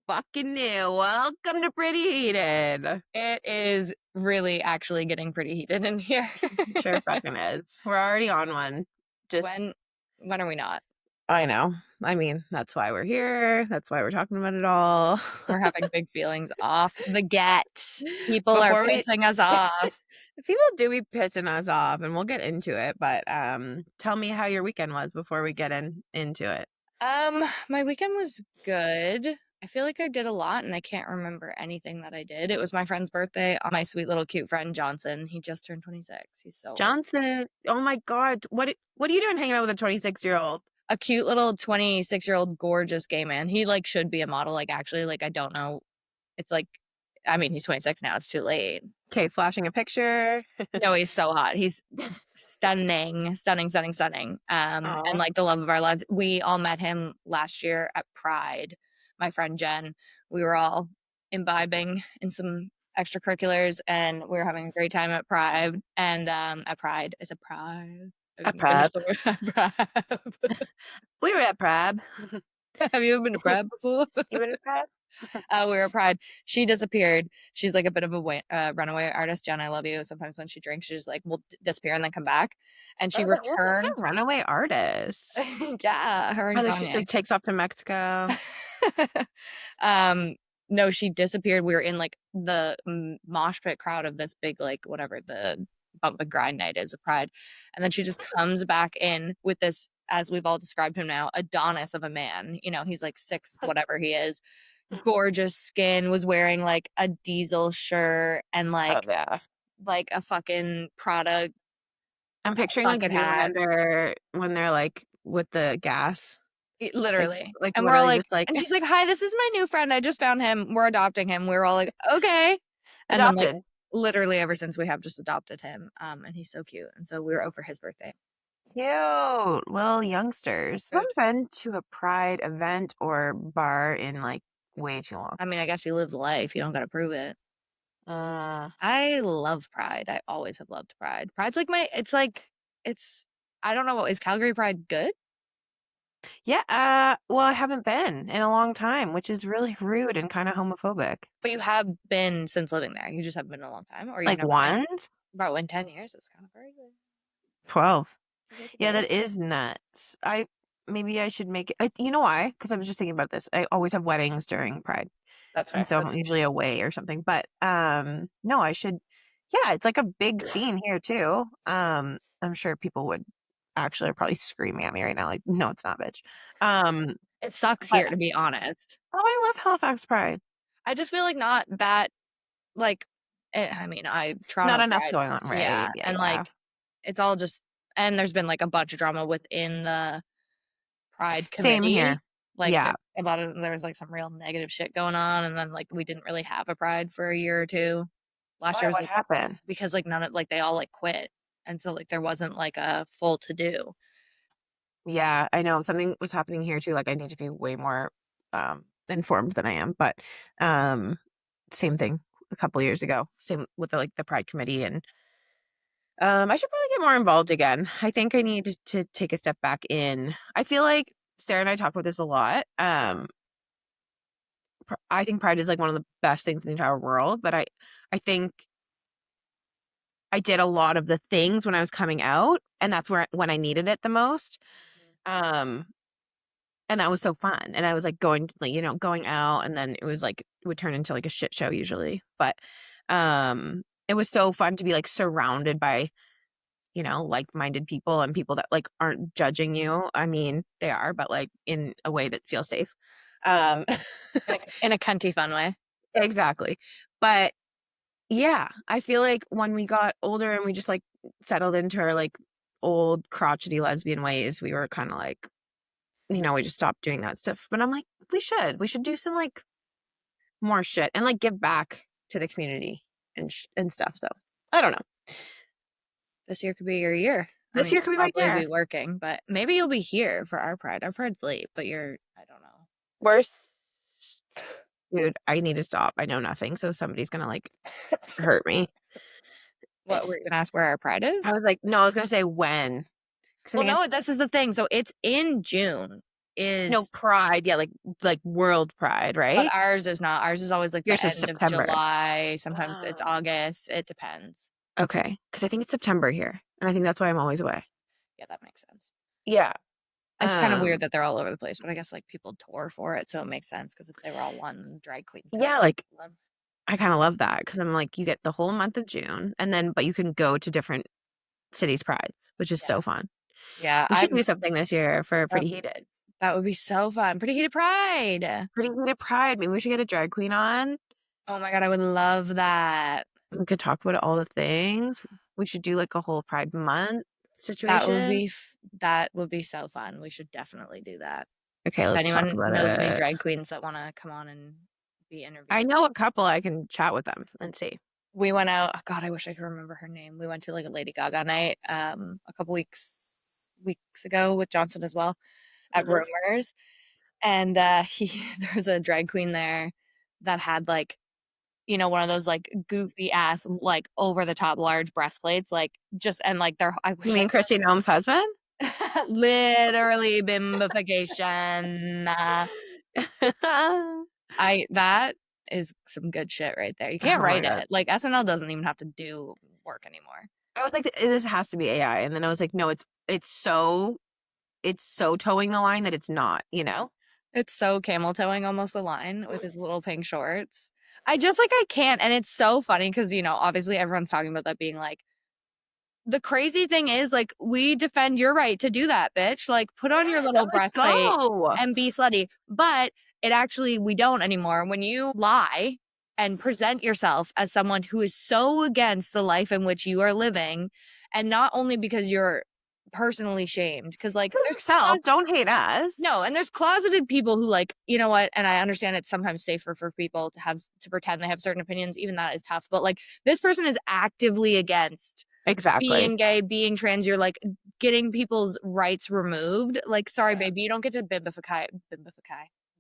fucking knew. Welcome to Pretty Heated. It is really actually getting pretty heated in here. Sure fucking is. We're already on one. Just, When are we not? I know. I mean, that's why we're here. That's why we're talking about it all. We're having big feelings off the get. People are Before we, pissing us off. people do be pissing us off, and we'll get into it. But tell me how your weekend was before we get into it. My weekend was good. I feel like I did a lot and I can't remember anything that I did. It was my friend's birthday. My sweet little cute friend Johnson. He just turned 26. He's so old. Johnson, oh my God, what are you doing hanging out with a 26-year-old? A cute little 26-year-old gorgeous gay man. He like should be a model. Like actually, like I don't know. It's like, I mean, he's 26 now. It's too late. Okay, flashing a picture. No, he's so hot. He's stunning, stunning, stunning, stunning. Aw. And like the love of our lives. We all met him last year at Pride. My friend Jen, we were all imbibing in some extracurriculars, and we were having a great time at Pride. And at Pride, is it Pride? I At didn't finish Prab. the word. Pride. We were at Prab. Have you ever been to Pride before? You been at Prab? We were at Pride. She disappeared. She's like a bit of a runaway artist. Jen, I love you. Sometimes when she drinks, she just like will disappear and then come back. And she What's returned. a runaway artist? Yeah, her and She Kanye. like takes off to Mexico. No, she disappeared. We were in like the mosh pit crowd of this big like whatever the bump and grind night is of Pride, and then she just comes back in with this, as we've all described him now, Adonis of a man. You know, he's like 6 whatever he is. Gorgeous skin, was wearing like a diesel shirt and Oh yeah. like a fucking Prada I'm picturing like bucket hat. Zoolander when they're like with the gas. Literally. Like And we're all literally like, just like and she's like, "Hi, this is my new friend. I just found him. We're adopting him." We were all like, "Okay." And then like adopted. literally ever since we have just adopted him. And he's so cute. And so we were over his birthday. Cute little youngsters. I Good. haven't been to a Pride event or bar in like way too long. I mean, I guess you live life. You don't got to prove it. I love Pride. I always have loved Pride. Pride's like it's, I don't know what, is Calgary Pride good? Yeah, well, I haven't been in a long time, which is really rude and kind of homophobic. But you have been since living there. You just haven't been in a long time, or you've Like never been? once? About in 10 years. It's kind of crazy. 12. Like Yeah, that this. is nuts. Maybe I should make it. You know why? Because I was just thinking about this. I always have weddings during Pride, That's and fair. so I'm usually away or something. But no, I should. Yeah, it's like a big scene here too. I'm sure people would actually are probably screaming at me right now, like, no, it's not, bitch. It sucks But here, to be honest. oh, I love Halifax Pride. I just feel like not that, like, I mean, Not Toronto enough's Pride, going on, right? yeah, Yeah, and yeah. like, it's all just, and there's been like a bunch of drama within the Pride Same committee. here. Like, Yeah. there was like some real negative shit going on, and then like we didn't really have a Pride for a year or two. Last Why? year was What like, happened? because like none of, like they all like quit, and so like there wasn't like a full to do. Yeah, I know something was happening here too. Like I need to be way more informed than I am. But um same thing a couple years ago. Same with the Pride Committee and I should probably get more involved again. I think I need to take a step back in. I feel like Sarah and I talk about this a lot. I think Pride is like one of the best things in the entire world, but I think I did a lot of the things when I was coming out, and that's when I needed it the most. Um And that was so fun. And I was like going, like, going out, and then it was like it would turn into like a shit show usually. But it was so fun to be like surrounded by, like-minded people and people that like aren't judging you. I mean, they are, but like in a way that feels safe. Um In a cunty fun way. exactly. But yeah, I feel like when we got older and we just like settled into our like old crotchety lesbian ways, we were kind of like, we just stopped doing that stuff. But I'm like, we should do some like more shit and like give back to the community and stuff. So I don't know. This year could be your year. I This mean, year you'll could be my probably year. be working, but maybe you'll be here for our Pride. Our Pride's late, but I don't know. Worse, dude. I need to stop. I know nothing, so somebody's gonna like hurt me. What, were you gonna ask where our Pride I is? was like, no, I was gonna say when. 'Cause I Well, think no, it's this is the thing. So it's in June. No, is, Pride, yeah, like World Pride, but right? ours is not. Ours is always like the Yours is end of September. July. Sometimes it's Oh. August. It depends. Okay, because I think it's September here, and I think that's why I'm always away. Yeah, that makes sense. Yeah, It's kind of weird um, that they're all over the place, but I guess like people tour for it, so it makes sense because if they were all one, drag queens could yeah, like, them. I kinda love that because 'cause I'm like, you get the whole month of June, and then but you can go to different cities' prides, which is Yeah. so fun. Yeah, We should do something this year for that Pretty Heated. that would be so fun. Pretty Heated Pride. Pretty Heated Pride, maybe we should get a drag queen on. Oh my god, I would love that. We could talk about all the things. We should do, like, a whole Pride Month situation. That would be so fun. We should definitely do that. Okay, If let's talk anyone about knows any it. drag queens that wanna come on and be I interviewed. know a couple, I can chat with them and see. We went out, oh god, I wish I could remember her name. We went to, like, a Lady Gaga night, a couple weeks ago with Johnson as well at Mhm. Rumors, and, he there was a drag queen there that had, like, one of those, like, goofy ass, like, over the top large breastplates, like, just and, like, they're I You wish I mean Christy Noem's husband? literally bimbification. I that is some good shit right there. You can't Oh my write god. it. Like, SNL doesn't even have to do work anymore. I was like, "This has to be AI," and then I was like, "No, it's so towing the line that it's not," you know? It's so camel toeing almost a line with his little pink shorts. I can't, and it's so funny because obviously everyone's talking about that being like the crazy thing is, like, we defend your right to do that, bitch. Like, put on your Yeah, little let's breastplate go. and be slutty. But we don't anymore. When you lie and present yourself as someone who is so against the life in which you are living, and not only because you're personally shamed, because like For yourself, don't hate us. no, and there's closeted people who like, you know what? And I understand it's sometimes safer for people to to pretend they have certain opinions. Even that is tough. But like, this person is actively against Exactly. being gay, being trans. You're like getting people's rights removed. Like, sorry, Yeah. baby, you don't get to bimbify.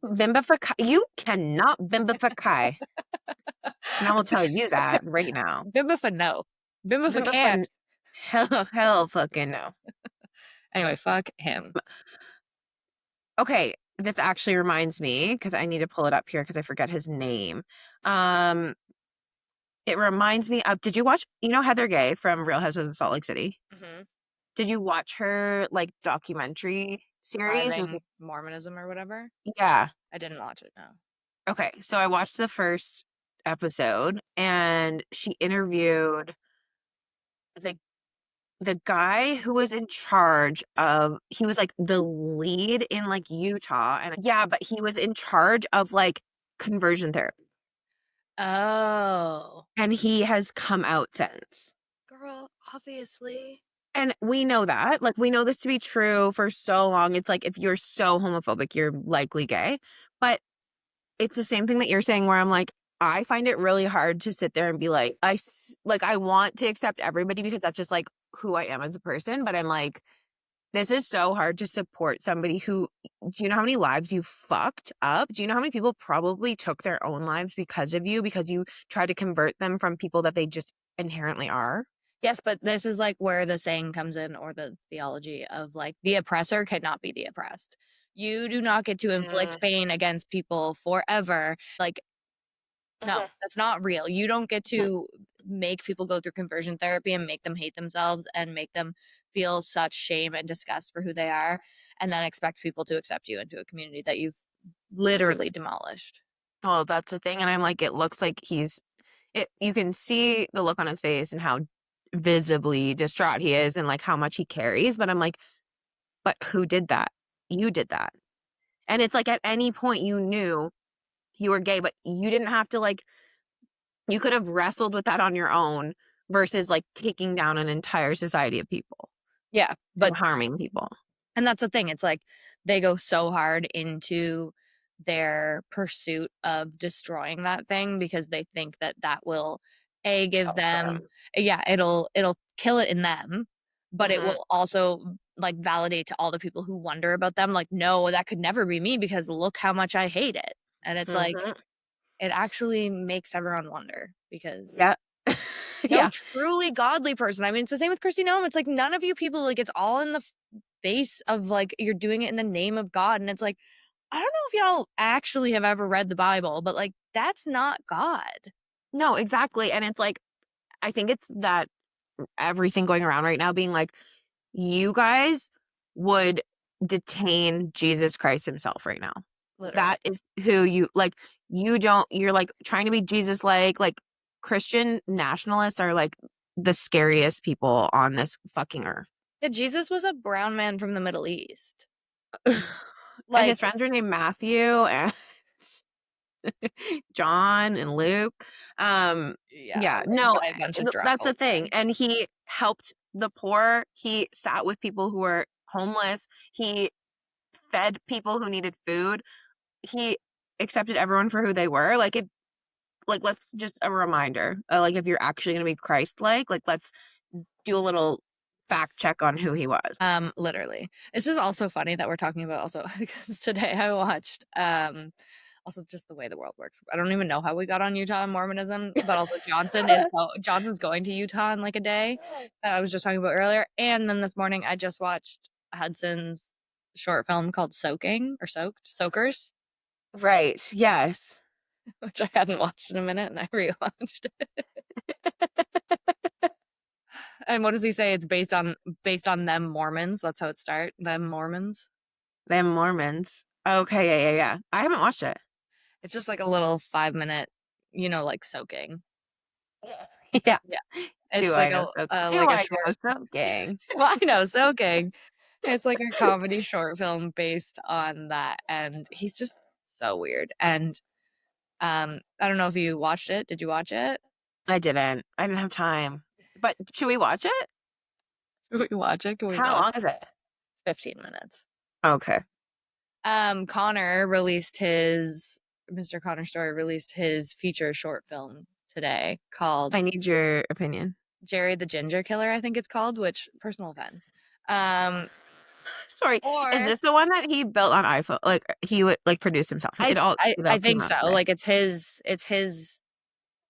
Bimbify you cannot bimbify, and I will tell you that right now. Bimbifa, no. Bimbifa Bimbify can't. hell fucking no. Anyway, fuck him. Okay, this actually reminds me because I need to pull it up here because I forget his name. Um, it reminds me of, did you watch, Heather Gay from Real Housewives of Salt Lake City? Hmm. Did you watch her, like, documentary series? Surviving Mormonism or whatever. Yeah. I didn't watch it, no. Okay, so I watched the first episode, and she interviewed the the guy who was in charge of he was, like, the lead in, like, Utah, and yeah, but he was in charge of, like, conversion therapy, Oh. and he has come out since. Girl, obviously. And we know that, like, we know this to be true for so long. It's like, if you're so homophobic, you're likely gay, but it's the same thing that you're saying where I'm like, I find it really hard to sit there and be like, I want to accept everybody because that's just, like, who I am as a person, but I'm like, this is so hard to support somebody who do you know how many lives you fucked up? Do you know how many people probably took their own lives because of you, because you tried to convert them from people that they just inherently are? Yes, but this is like where the saying comes in, or the theology of like the oppressor cannot be the oppressed. You do not get to Mm, inflict pain against people forever. Like, no, mhm, that's not real. You don't get mhm. to make people go through conversion therapy and make them hate themselves and make them feel such shame and disgust for who they are, and then expect people to accept you into a community that you've literally demolished. Well, that's the thing, and I'm like, it looks like you can see the look on his face and how visibly distraught he is and, like, how much he carries, but I'm like, "But who did that? You did that." And it's like at any point you knew you were gay, but you didn't have to, like, you could have wrestled with that on your own versus, like, taking down an entire society of people Yeah, and but harming people. and that's the thing, it's like they go so hard into their pursuit of destroying that thing because they think that that will give Help them, them. yeah, it'll kill it in them, but it Mhm, will also like validate to all the people who wonder about them like, no, that could never be me because look how much I hate it. And it's like mhm. it actually makes everyone wonder because Yeah. no Yeah. truly godly person. I mean, it's the same with Christy Nome. It's like none of you people, like it's all in the face of like you're doing it in the name of God. And it's like, I don't know if y'all actually have ever read the Bible, but like that's not God. No, exactly. And it's like, I think it's that everything going around right now being like, you guys would detain Jesus Christ himself right now. Literally. That is who you like. You're like trying to be Jesus like Christian nationalists are like the scariest people on this fucking earth. Yeah, Jesus was a brown man from the Middle East. And his Like, friends are named Matthew and John and Luke. Um, yeah, yeah, ran no, by a bunch of drunk that's the old thing. men. And he helped the poor. He sat with people who were homeless. He fed people who needed food. He accepted everyone for who they were. Like let's just a reminder. Like if you're actually going to be Christ-like, like let's do a little fact check on who he was. Literally. This is also funny that we're talking about also because today I watched also just the way the world works. I don't even know how we got on Utah and Mormonism, but also Johnson's going to Utah in like a day that I was just talking about earlier. And then this morning I just watched Hudson's short film called Soaking or Soakers, Right. Yes. which I hadn't watched in a minute and I rewatched it. And what does he say? It's based on them Mormons. That's how it starts. Them Mormons. Them Mormons. Okay, yeah. I haven't watched it. It's just like a little 5 minute, like soaking. Yeah. Yeah. Do It's I like know so? Do like a I know short so, gang? well, I know, soaking. It's like a comedy short film based on that, and he's just so weird. And I don't know if you watched it. Did you watch it? I didn't. I didn't have time. But should we watch it? Can we watch it? Can we How not? long is it? It's 15 minutes. Okay. Connor released his Mr. Connor Story released his feature short film today called I need your opinion. Jerry the Ginger Killer, I think it's called, which personal offense. Um, Sorry. Is or this the one that he built on iPhone? Like he would like produce himself. I It I all think came out so. today. Like it's his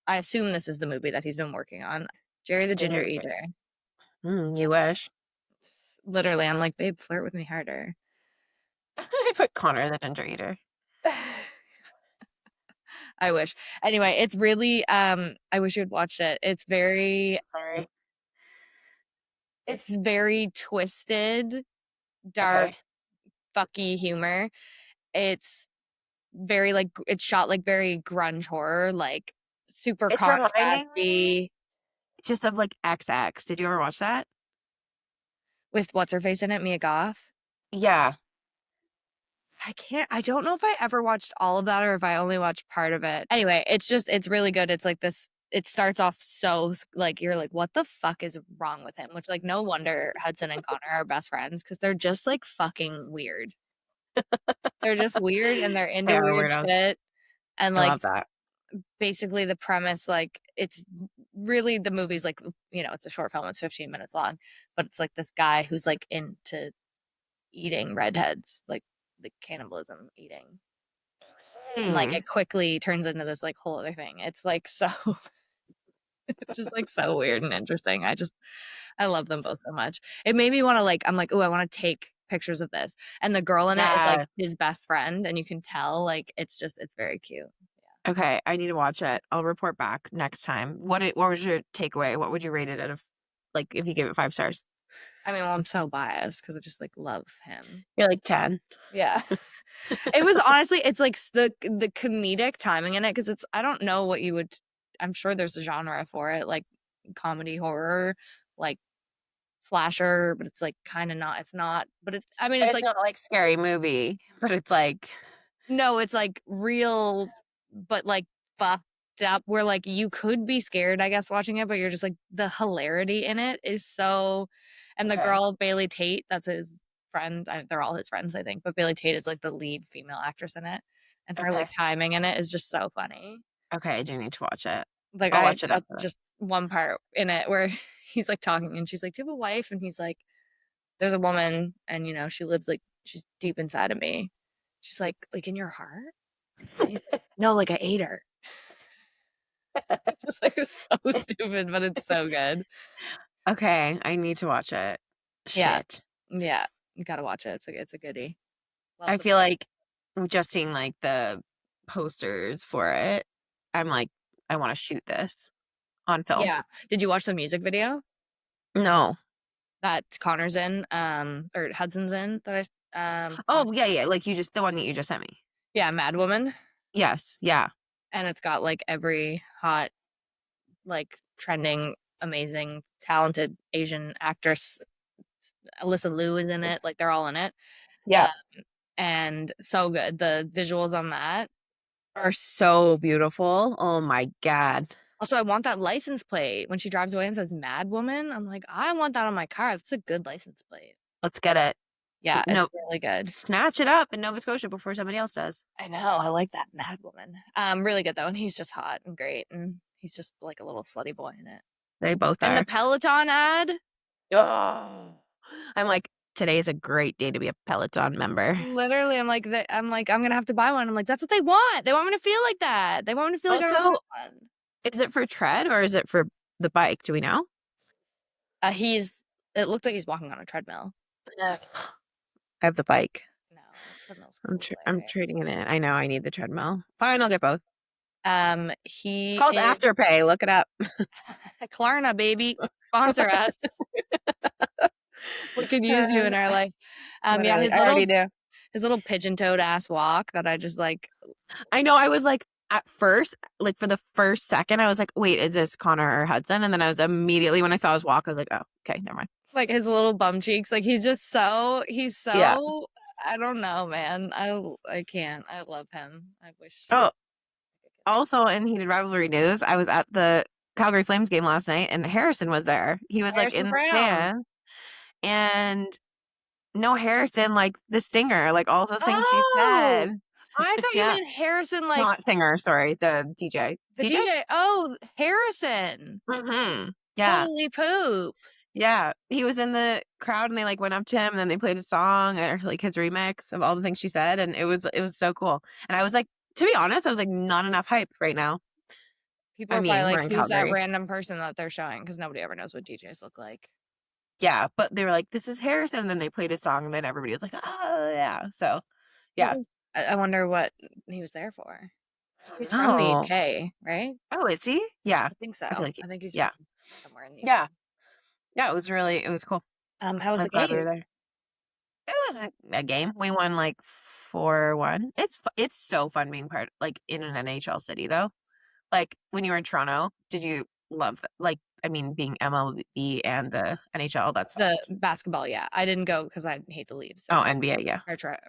I assume this is the movie that he's been working on. Jerry the Ginger Okay. Eater. You wish. Literally, I'm like, babe, flirt with me harder. I put Connor the Ginger Eater. I wish. Anyway, it's really I wish you had watched it. Sorry. It's very twisted, dark, Okay. fucky humor. It's very like it's shot like very grunge horror, like super It's reminding me contrasty just of like XX. Did you ever watch that? with what's her face in it, Mia Goth. Yeah. I don't know if I ever watched all of that or if I only watched part of it. Anyway, it's really good. It's like this, it starts off so like, you're like, what the fuck is wrong with him? Which, like, no wonder Hudson and Connor are best friends because they're just like fucking weird. They're just weird and they're They into are weird weirdos. shit. And I like, love that. basically, the premise, like, it's really the movie's like, it's a short film, it's 15 minutes long, but it's like this guy who's like into eating redheads, like cannibalism eating. And like Hmm. it quickly turns into this like whole other thing. It's like so it's just like so weird and interesting. I love them both so much. It made me want to like I'm like, "Oh, I want to take pictures of this." And the girl in it is like Yeah. his best friend and you can tell like it's very cute. Okay. I need to watch it. I'll report back next time. What was your takeaway? What would you rate it out of like if you gave it 5 stars? I mean, well, I'm so biased because I just like love him. You're like 10. Yeah. It was honestly it's like the comedic timing in it because it's I don't know what you would I'm sure there's a genre for it like comedy horror like slasher, but it's like kind of not. It's not, but I mean, But it's it's like not like scary movie, but it's like no, it's like real, but like fucked up. Where like you could be scared, I guess, watching it, but you're just like the hilarity in it is so. And the okay. girl Bailey Tate, that's his friend. They're all his friends, I think, but Bailey Tate is like the lead female actress in it, and her like Okay. timing in it is just so funny. Okay, I do need to watch it. Like I'll watch it after this. just one part in it where he's like talking, and she's like, "Do you have a wife?" And he's like there's a woman and she lives like she's deep inside of me. She's like in your heart? And he's like, no, like I ate her. It's just like so stupid, but it's so good. Okay, I need to watch it. Yeah. Shit. Yeah. You gotta watch it. It's a goodie. Love I the feel book. like just seeing like the posters for it, I'm like, I want to shoot this on film. Yeah. Did you watch the music video No. that Connor's in, or Hudson's in that I Oh, yeah, yeah. Like the one that you just sent me. yeah, Mad Woman, Yes. Yeah. and it's got like every hot, like trending, amazing, talented Asian actress. Alyssa Liu is in it. Like they're all in it. Yeah. Uh, and so good. The visuals on that. Are so beautiful. Oh my God. Also, I want that license plate when she drives away and says "Mad Woman." I'm like, I want that on my car. That's a good license plate. Let's get it. Yeah, it's No, really good. snatch it up in Nova Scotia before somebody else does. I know. I like that Mad Woman. Really good though, and he's just hot and great, and he's just like a little slutty boy in it. They both And the are. Peloton ad, Oh. I'm like, today is a great day to be a Peloton member. literally, I'm gonna have to buy one. I'm like, that's what they want. They want me to feel like that. They want me to feel like I Also, rode one. is it for tread or is it for the bike? Do we know? He's. It looked like he's walking on a treadmill. Yeah. I have the bike. No, treadmill's I'm hilarious. trading it in. I know I need the treadmill. Fine, I'll get both. It's He called is Afterpay. Look it up. Klarna, baby, sponsor us. We could use you in our life. Yeah, Literally, I already do. his little pigeon-toed ass walk that I just like, I know. I was like, at first, like for the first second, I was like, wait, is this Connor or Hudson? And then I was immediately, when I saw his walk, I was like, oh, okay, never mind. like his little bum cheeks. Like he's Yeah. so, I don't know, man. I can't. I love him. I wish Oh, I could kiss him. also in heated rivalry news, I was at the Calgary Flames game last night and Harrison was there. He was like Harrison in the Brown. stand and no Harrison, like the stinger, like all the things she Oh, said. I thought you Yeah. meant Harrison, like Not singer, sorry, the DJ. the DJ? DJ. Oh, Harrison. Mm-hmm. Yeah. Holy poop. Yeah. He was in the crowd and they like went up to him and then they played a song or like his remix of all the things she said. And it was so cool. And I was like, to be honest, I was like, not enough hype right now. People I are probably mean, we're like, in who's that Calgary. random person that they're showing? Because nobody ever knows what DJs look like. Yeah. But they were like, this is Harrison. And then they played a song and then everybody was like, oh, yeah. So, What yeah. was I wonder what he was there for. He's from the Oh. UK, right? Oh, is he? Yeah. I think I feel so. like, I think he's yeah. from somewhere in the UK. Yeah. Yeah. It was cool. How was I'm the glad we game? were there. It was a game. We won like 4-1. It's so fun being part like in an NHL city though. Like when you were in Toronto, did you love that? Like I mean, being MLB and the NHL, that's fun. The basketball, yeah. I didn't go because I hate the Leaves. Oh, They're NBA, yeah.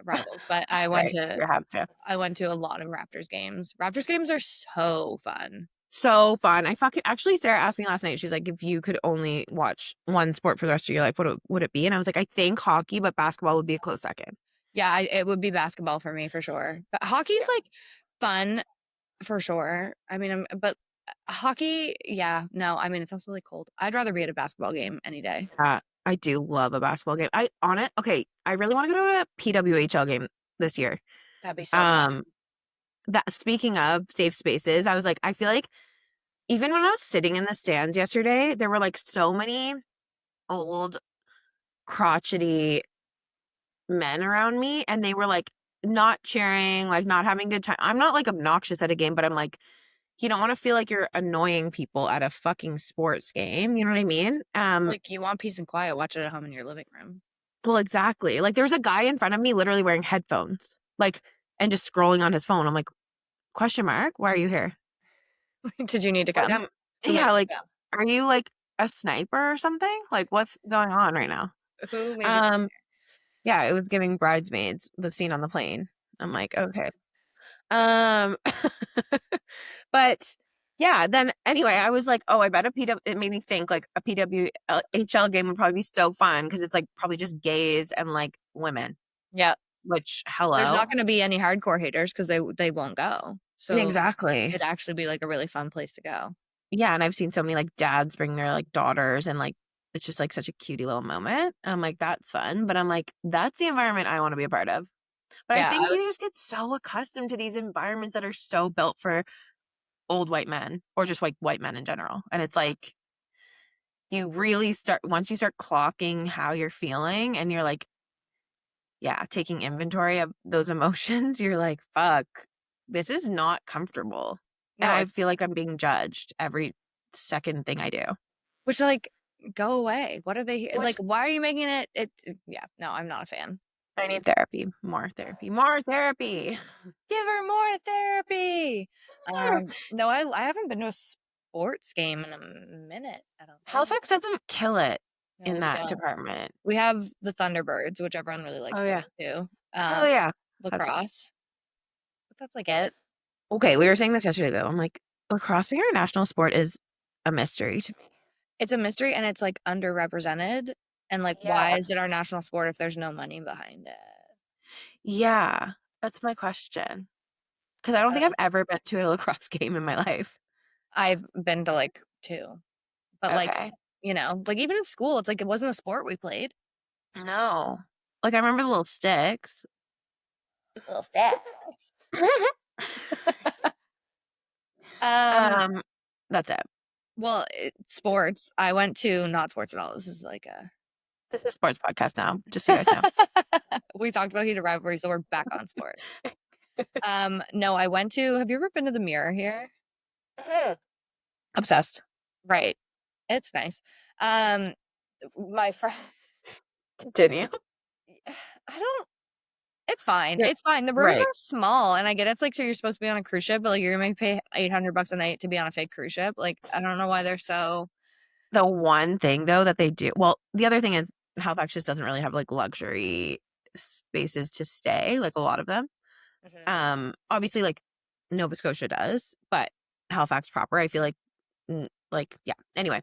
rivals. But Okay, you're a Habs fan. I went to a lot of Raptors games. Raptors games are so fun. So fun. I fucking actually Sarah asked me last night. She's like, if you could only watch one sport for the rest of your life, what would it be? And I was like, I think hockey, but basketball would be a close second. Yeah, it would be basketball for me for sure. But hockey's Yeah. like fun for sure. I mean, but hockey, yeah, no. I mean, it's also really cold. I'd rather be at a basketball game any day. I do love a basketball game. Okay, I really want to go to a PWHL game this year. That'd be so fun. Um, that speaking of safe spaces, I was like, I feel like even when I was sitting in the stands yesterday, there were like so many old crotchety men around me and they were like not cheering, like not having a good time. I'm not like obnoxious at a game, but I'm like, you don't want to feel like you're annoying people at a fucking sports game. You know what I mean? Like you want peace and quiet, watch it at home in your living room. Well, exactly. Like there was a guy in front of me literally wearing headphones, like, and just scrolling on his phone. I'm like, question mark, why are you here? Did you need to Like, come? Who made yeah, you like, are you like a sniper or something? Like, what's going on right now? come? Who made you come Um, yeah, it was giving Bridesmaids, the scene on the plane. I'm like, okay. Um, but yeah, then anyway, I was like, oh, I bet it made me think like a PWHL game would probably be so fun because it's like probably just gays and like women, Yeah. which, There's hello. not going to be any hardcore haters because they won't go. So Exactly. it'd actually be like a really fun place to go. Yeah, and I've seen so many like dads bring their like daughters and like it's just like such a cutie little moment. I'm like, that's fun. But I'm like, that's the environment I want to be a part of. But I Yeah, think you just get so accustomed to these environments that are so built for old white men or just like white men in general. And it's like you really start once you start clocking how you're feeling and you're like yeah, taking inventory of those emotions, you're like, fuck, this is not comfortable. And No, I it's feel like I'm being judged every second thing I do. which, like, go away. What are they like, Which why are you making yeah, no, I'm not a fan. I need therapy, more therapy, more therapy. Give her more therapy. No, I haven't been to a sports game in a minute, I don't think. Halifax doesn't kill it No, in we that don't. department. We have the Thunderbirds, which everyone really Oh likes yeah. going to. Oh yeah. That's fun. Lacrosse, but that's like it. Okay, we were saying this yesterday though. I'm like, lacrosse being a national sport is a mystery to me. It's a mystery and it's, like, underrepresented, and, like, why Yeah. is it our national sport if there's no money behind it? Yeah. That's my question. Because I don't think I've Um, ever been to a lacrosse game in my life. I've been to, like, 2, but, like, Okay. like, even in school, it's like it wasn't a sport we played. No. Like I remember the little sticks. Little stats. Um, um, that's it. well, sports, I went to not sports at all, this is like a This is a sports podcast now, just so you guys know. we talked about heated rivalry, so we're back on sports. No, I went to have you ever been to the Mirror here? Obsessed. Right. It's nice. Um, my friend Continue. I don't it's fine, Yeah. it's fine. The rooms Right. are small, and I get it's like, so you're supposed to be on a cruise ship, but, like, you're gonna make pay $800 a night to be on a fake cruise ship. Like, I don't know why they're so The one thing though that they do, well, the other thing is Halifax just doesn't really have like luxury spaces to stay, like a lot of them. Mhm. Obviously like Nova Scotia does, but Halifax proper, I feel like like yeah. Anyway,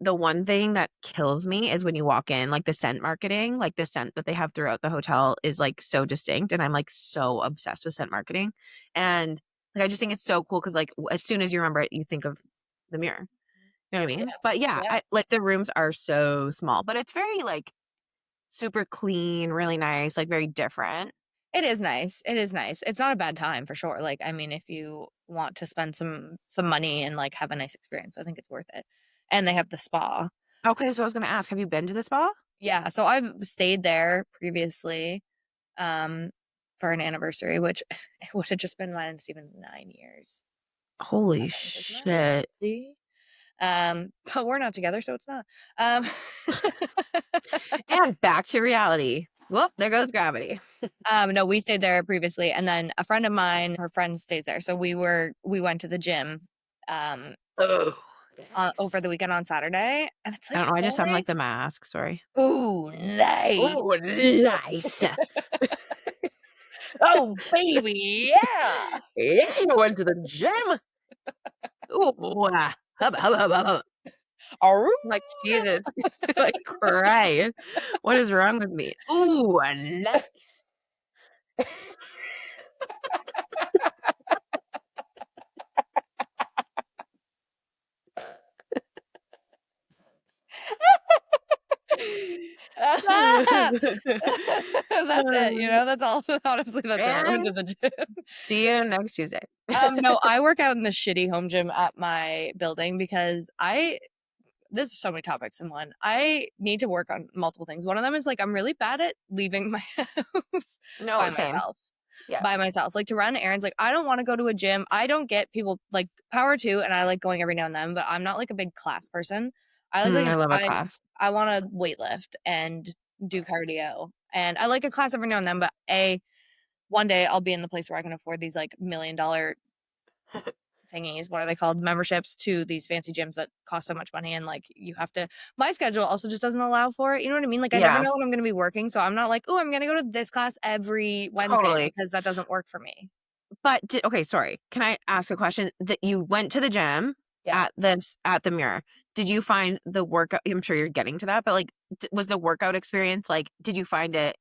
the one thing that kills me is when you walk in, like the scent marketing, like the scent that they have throughout the hotel is like so distinct, and I'm like so obsessed with scent marketing, and like I just think it's so cool because like as soon as you remember it, you think of the Mirror. You know what I Yeah. mean? But yeah, Yeah. I like the rooms are so small, but it's very like super clean, really nice, like very different. It is nice. It is nice. It's not a bad time for sure. Like, I mean, if you want to spend some money and, like, have a nice experience, I think it's worth it. And they have the spa. Okay, so I was gonna ask, have you been to the spa? Yeah, so I've stayed there previously, um, for an anniversary, which it would have just been mine and Steven's 9 years, I Holy think, isn't shit. it? See? But we're not together, so it's not. Um, And back to reality. Well, there goes gravity. no, we stayed there previously, and then a friend of mine, her friend stays there, so we went to the gym, um, Oh, over nice. the weekend on Saturday, and it's, I like, don't know, I just so sound like The nice. Mask, sorry. Ooh, nice. Oh, nice. Oh, baby, yeah. Yeah, I went to the gym. Ooh, hubba, hubba, hubba, hubba. Aroo. I'm like, Jesus, like cry. What is wrong with me? Ooh, nice. Ah! That's it, that's all honestly, that's it. Went And to the gym. see you next Tuesday. No, I work out in the shitty home gym at my building because this is so many topics in one. I need to work on multiple things. One of them is, like, I'm really bad at leaving my house No, by same. myself. Yeah. By myself. Like, to run errands, like, I don't wanna go to a gym. I don't get people like, power to, and I like going every now and then, but I'm not, like, a big class person. I like, I love a I class. I wanna weight lift and do cardio, and I like a class every now and then, but one day I'll be in the place where I can afford these, like, $1,000,000 thingies, what are they called? Memberships to these fancy gyms that cost so much money, and, like, you have to my schedule also just doesn't allow for it, you know what I mean? Like, I never Yeah, know when I'm gonna be working, so I'm not like, "Oh, I'm gonna go to this class every Wednesday," totally. because that doesn't work for me. But okay, sorry. Can I ask a question? That you went to the gym Yeah. at the Mirror. Did you find the workout? I'm sure you're getting to that, but like, was the workout experience like? Did you find it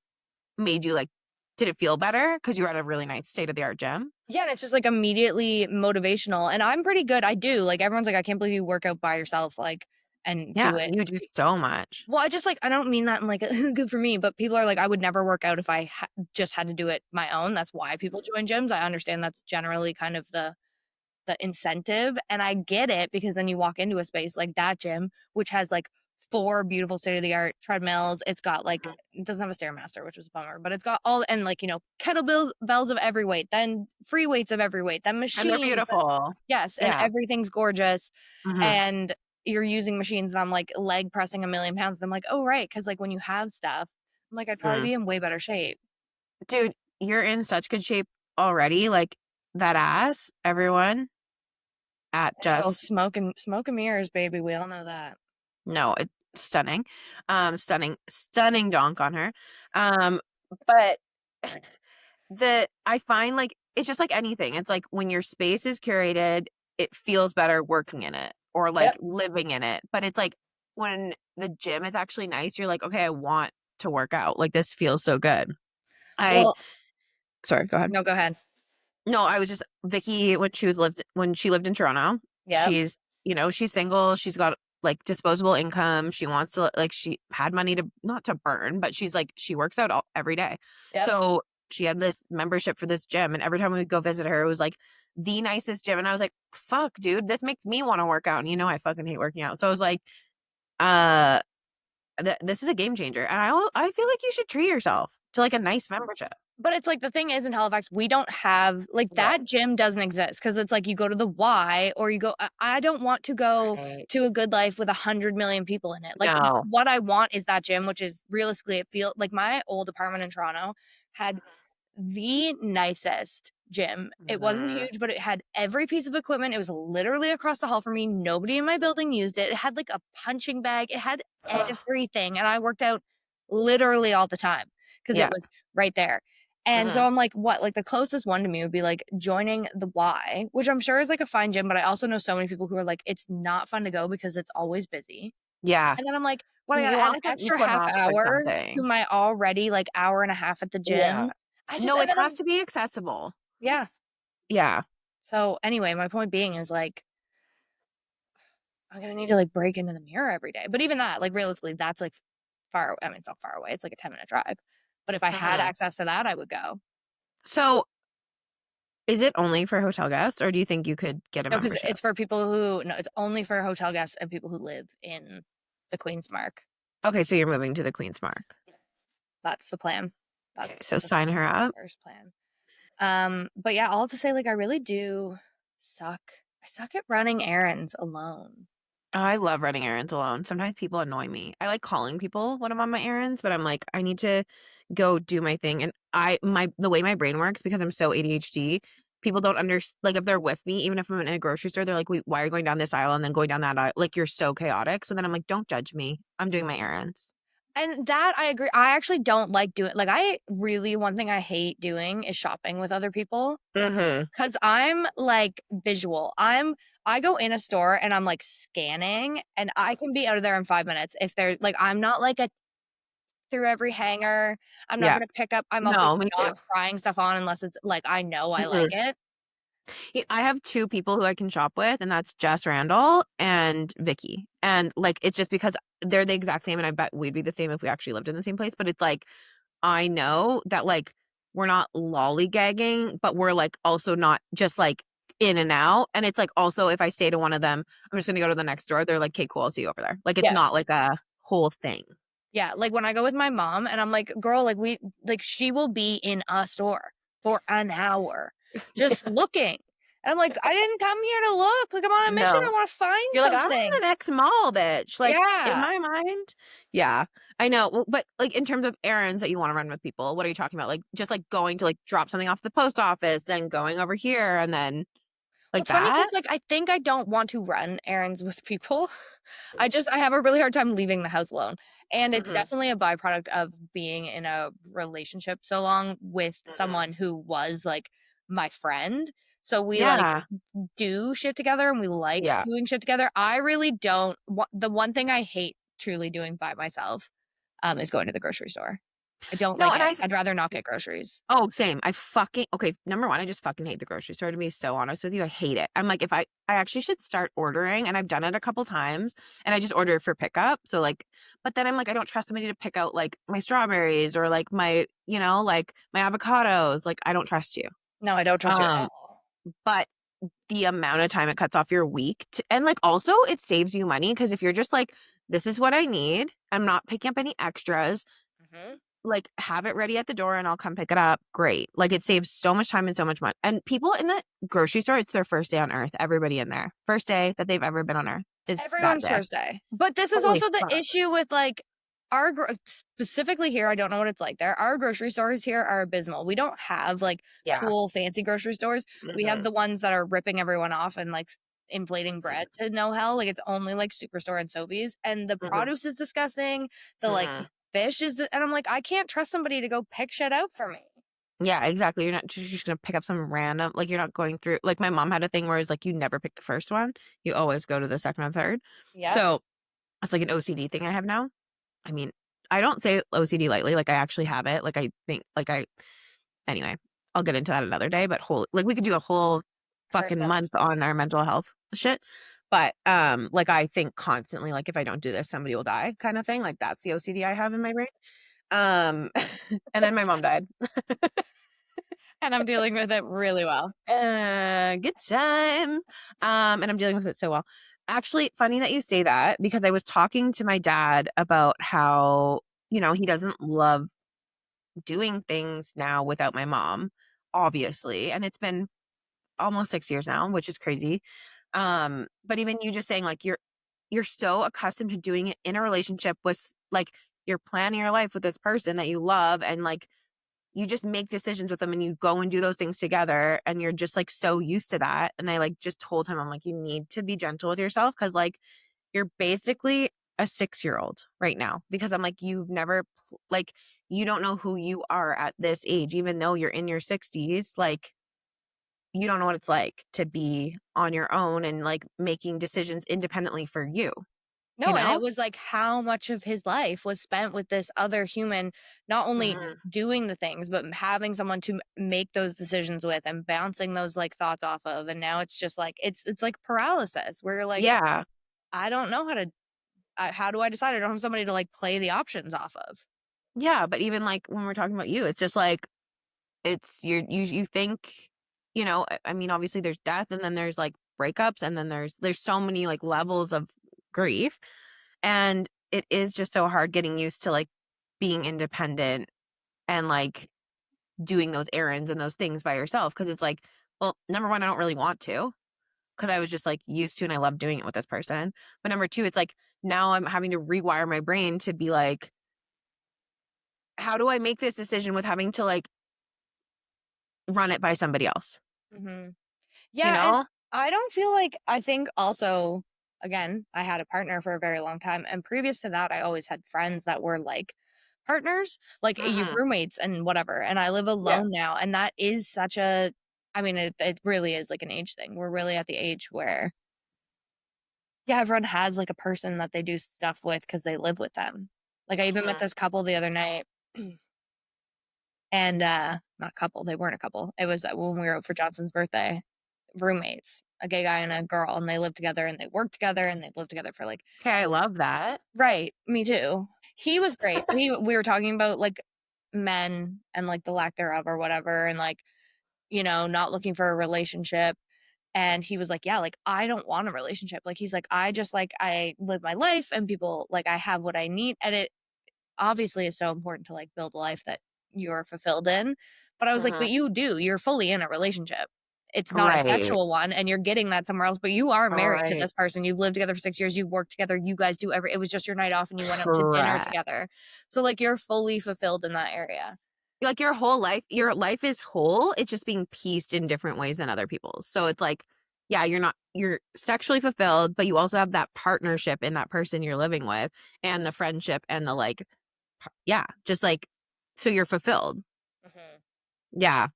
made you like? Did it feel better because you were at a really nice state of the art gym? Yeah, and it's just, like, immediately motivational, and I'm pretty good, I do, like, everyone's like, "I can't believe you work out by yourself, like, and Yeah, do it." you do so much. Well, I just, like I don't mean that in, like, a good for me, but people are like, "I would never work out if I just had to do it my own." That's why people join gyms. I understand that's generally kind of the incentive, and I get it because then you walk into a space like that gym, which has, like, 4 beautiful state-of-the-art treadmills. It's got, like it doesn't have a Stairmaster, which was a bummer, but it's got all and, like, kettlebells bells of every weight, then free weights of every weight, then And they're machines, beautiful. yes, and Yeah. everything's gorgeous, Mhm. and you're using machines, and I'm, like, leg pressing 1,000,000 pounds, and I'm like, "Oh, right, because like, when you have stuff, I'm like, I'd probably Mhm. be in way better shape." Dude, you're in such good shape already, like, that ass, everyone, at Girl, just smoke and mirrors, baby, we all know that. no, it's stunning. Stunning donk on her. But I find, like, it's just like anything. It's like when your space is curated, it feels better working in it or, like, Yep. living in it. But it's like when the gym is actually nice, you're like, "Okay, I want to work out. Like, this feels so good." I Well Sorry, go ahead. no, go ahead. No, I was just Vicky when she lived in Toronto. Yep, She's, she's single, she's got, like, disposable income, she wants to, like, she had money to not to burn, but she's like she works out every day. yep. So, she had this membership for this gym, and every time we would go visit her, it was, like, the nicest gym, and I was like, "Fuck, dude, this makes me wanna work out," and I fucking hate working out. So, I was like, uh, this is a game changer, and I feel like you should treat yourself to, like, a nice membership. But it's like the thing is in Halifax, we don't have like No. that gym doesn't exist because it's like you go to the Y or you go. I don't want to go Right. to a Good Life with 100 million people in it. Like No. what I want is that gym, which is realistically, it feel like my old apartment in Toronto had the nicest gym. It wasn't Mhm. huge, but it had every piece of equipment. It was literally across the hall from me. Nobody in my building used it. It had like a punching bag. It had everything. And I worked out literally all the time because it Yeah. was right there. And so Mhm. I'm like, what? Like the closest one to me would be like joining the Y, which I'm sure is like a fine gym, but I also know so many people who are like, it's not fun to go because it's always busy. Yeah. And then I'm like, what? I You gotta add want, an like, an extra half Equinox or hour to something. my already like hour and a half at the Yeah. gym. No, And it then has I'm to be accessible. yeah. Yeah. So anyway, my point being is like I'm gonna need to like break into the mirror every day. But even that, like realistically, that's like far. I mean, it's not far away. It's like a 10-minute drive. But if I had Mhm. access to that, I would go. So, is it only for hotel guests, or do you think you could get a No, because membership? it's for people who no, it's only for hotel guests and people who live in the Queen's Mark. Okay, so you're moving to the Queen's Mark. That's the plan. Okay, That's so the sign her up. first plan. But yeah, all to say, like I really do suck. I suck at running errands alone. Oh, I love running errands alone. Sometimes people annoy me. I like calling people when I'm on my errands, but I'm like, I need to go do my thing. And the way my brain works, because I'm so ADHD, people don't understand. Like, if they're with me, even if I'm in a grocery store, they're like, wait, why are you going down this aisle and then going down that aisle? Like, you're so chaotic. So then I'm like, don't judge me. I'm doing my errands. And that I agree. I actually don't like doing like I really one thing I hate doing is shopping with other people Mm-hmm. cuz I'm like visual. I go in a store and I'm like scanning and I can be out of there in 5 minutes if they're like I'm not like a through every hanger. I'm not Yeah. going to pick up I'm also No, me too. not trying stuff on unless it's like I know I like Mhm. it. Yeah, I have 2 people who I can shop with, and that's Jess Randall and Vicky. And, like, it's just because they're the exact same, and I bet we'd be the same if we actually lived in the same place, but it's like, I know that, like, we're not lollygagging, but we're, like, also not just, like, in and out, and it's like, also, if I say to one of them, "I'm just gonna go to the next door," they're like, "'Kay, cool, I'll see you over there." Like, it's not Yes. like a whole thing. Yeah, like when I go with my mom and I'm like, "Girl, like we like she will be in a store for an hour just looking." And I'm like, "I didn't come here to look. Like I'm on a mission. I No. want to find You're like, "I'm in something." the next mall, bitch." Like, in Yeah. my mind, yeah, I know. Well, but, like, in terms of errands that you wanna run with people, what are you talking about? Like, just, like, going to, like, drop something off at the post office, then going over here, and then Well, like it's funny that? because like I think I don't want to run errands with people. I have a really hard time leaving the house alone. And it's Mhm, definitely a byproduct of being in a relationship so long with mhm. someone who was like my friend. So we like Yeah, do shit together and we like yeah. doing shit together. I really don't the one thing I hate truly doing by myself is going to the grocery store. I don't No, like and it. I'd rather not get groceries. oh, same. I fucking okay, number 1, I just fucking hate the grocery store, to be so honest with you, I hate it. I'm like, if I actually should start ordering, and I've done it a couple times, and I just order it for pickup, so, like, but then I'm like, I don't trust somebody to pick out, like, my strawberries or, like, my, like, my avocados, like, I don't trust you. No, I don't trust you at Um, all. but the amount of time it cuts off your week and, like, also it saves you money because if you're just, like, this is what I need. I'm not picking up any extras. Mhm. Like, have it ready at the door and I'll come pick it up. Great. Like, it saves so much time and so much money. And people in the grocery store, it's their first day on earth. Everybody in there, first day that they've ever been on earth is that Everyone's day. first day. But this is Holy also the fuck. issue with, like, our specifically here, I don't know what it's like there. Our grocery stores here are abysmal. We don't have, like, Yeah. cool, fancy grocery stores. We have Mhm. the ones that are ripping everyone off and, like, inflating bread to no hell. Like, it's only, like, Superstore and Sobeys, and the Mhm. produce is disgusting. The, like, Mhm. fish is and I'm like, "I can't trust somebody to go pick shit out for me." Yeah, exactly. You're not just gonna pick up some random, like, you're not going through, like, my mom had a thing where it's like you never pick the first one. You always go to the second or third. Yep. So it's like an OCD thing I have now. I mean, I don't say OCD lightly. Like, I actually have it. Like, I think, like, anyway, I'll get into that another day. But like, we could do a whole fucking Perfect. month on our mental health shit. But like, I think constantly, like, if I don't do this, somebody will die, kind of thing. Like, that's the OCD I have in my brain. Um, and then my mom died. And I'm dealing with it really well. Good times. And I'm dealing with it so well. Actually, funny that you say that because I was talking to my dad about how, he doesn't love doing things now without my mom, obviously. And it's been almost 6 years now, which is crazy. But even you just saying, like, you're so accustomed to doing it in a relationship with, like, you're planning your life with this person that you love, and, like, you just make decisions with them and you go and do those things together, and you're just, like, so used to that. And I, like, just told him, I'm like, you need to be gentle with yourself because, like, you're basically a 6-year-old right now, because I'm like, you've never like, you don't know who you are at this age, even though you're in your 60s. Like, you don't know what it's like to be on your own and, like, making decisions independently for you, you No, and it know? was like how much of his life was spent with this other human, not only Mhm. doing the things, but having someone to make those decisions with and bouncing those like thoughts off of. And now it's just like it's like paralysis where you're like, Yeah. I don't know how do I decide? I don't have somebody to like play the options off of. Yeah, but even, like, when we're talking about you, it's just like, it's you think, I mean, obviously there's death, and then there's, like, breakups, and then there's so many, like, levels of grief, and it is just so hard getting used to, like, being independent and, like, doing those errands and those things by yourself, because it's like, well, number 1, I don't really want to, because I was just, like, used to, and I love doing it with this person. But number 2, it's like, now I'm having to rewire my brain to be like, how do I make this decision with having to, like, run it by somebody else, Hmm. you Yeah, and know? I don't feel like I think also again, I had a partner for a very long time, and previous to that, I always had friends that were like partners, like you Mhm. roommates and whatever. And I live Yeah. alone now, and that is such a I mean, it really is like an age thing. We're really at the age where yeah, everyone has like a person that they do stuff with because they live with them. Like I even met Mhm. this couple the other night. And, not couple, they weren't a couple. It was, when we were out for Johnson's birthday, roommates, a gay guy and a girl, and they lived together and they worked together and they've lived together for, like 'Kay, I love that. right, me too. He was great. We were talking about, like, men and, like, the lack thereof or whatever and, like, not looking for a relationship, and he was like, "Yeah, like, I don't want a relationship." Like, he's like, "I just, like, I live my life and people like, I have what I need," and it obviously is so important to like build a life that you're fulfilled in. But I was like, Mhm. but you're fully in a relationship. It's not a Right. sexual one and you're getting that somewhere else, but you are married to Right. this person. You've lived together for 6 years. You work together. You guys do it was just your night off and you went out to dinner Correct. together. So like you're fully fulfilled in that area. Like, your life is whole, it's just being pieced in different ways than other people's. So it's like, yeah, you're sexually fulfilled, but you also have that partnership in that person you're living with, and the friendship, and the, like, yeah, just, like, so you're fulfilled. Mhm. Yeah.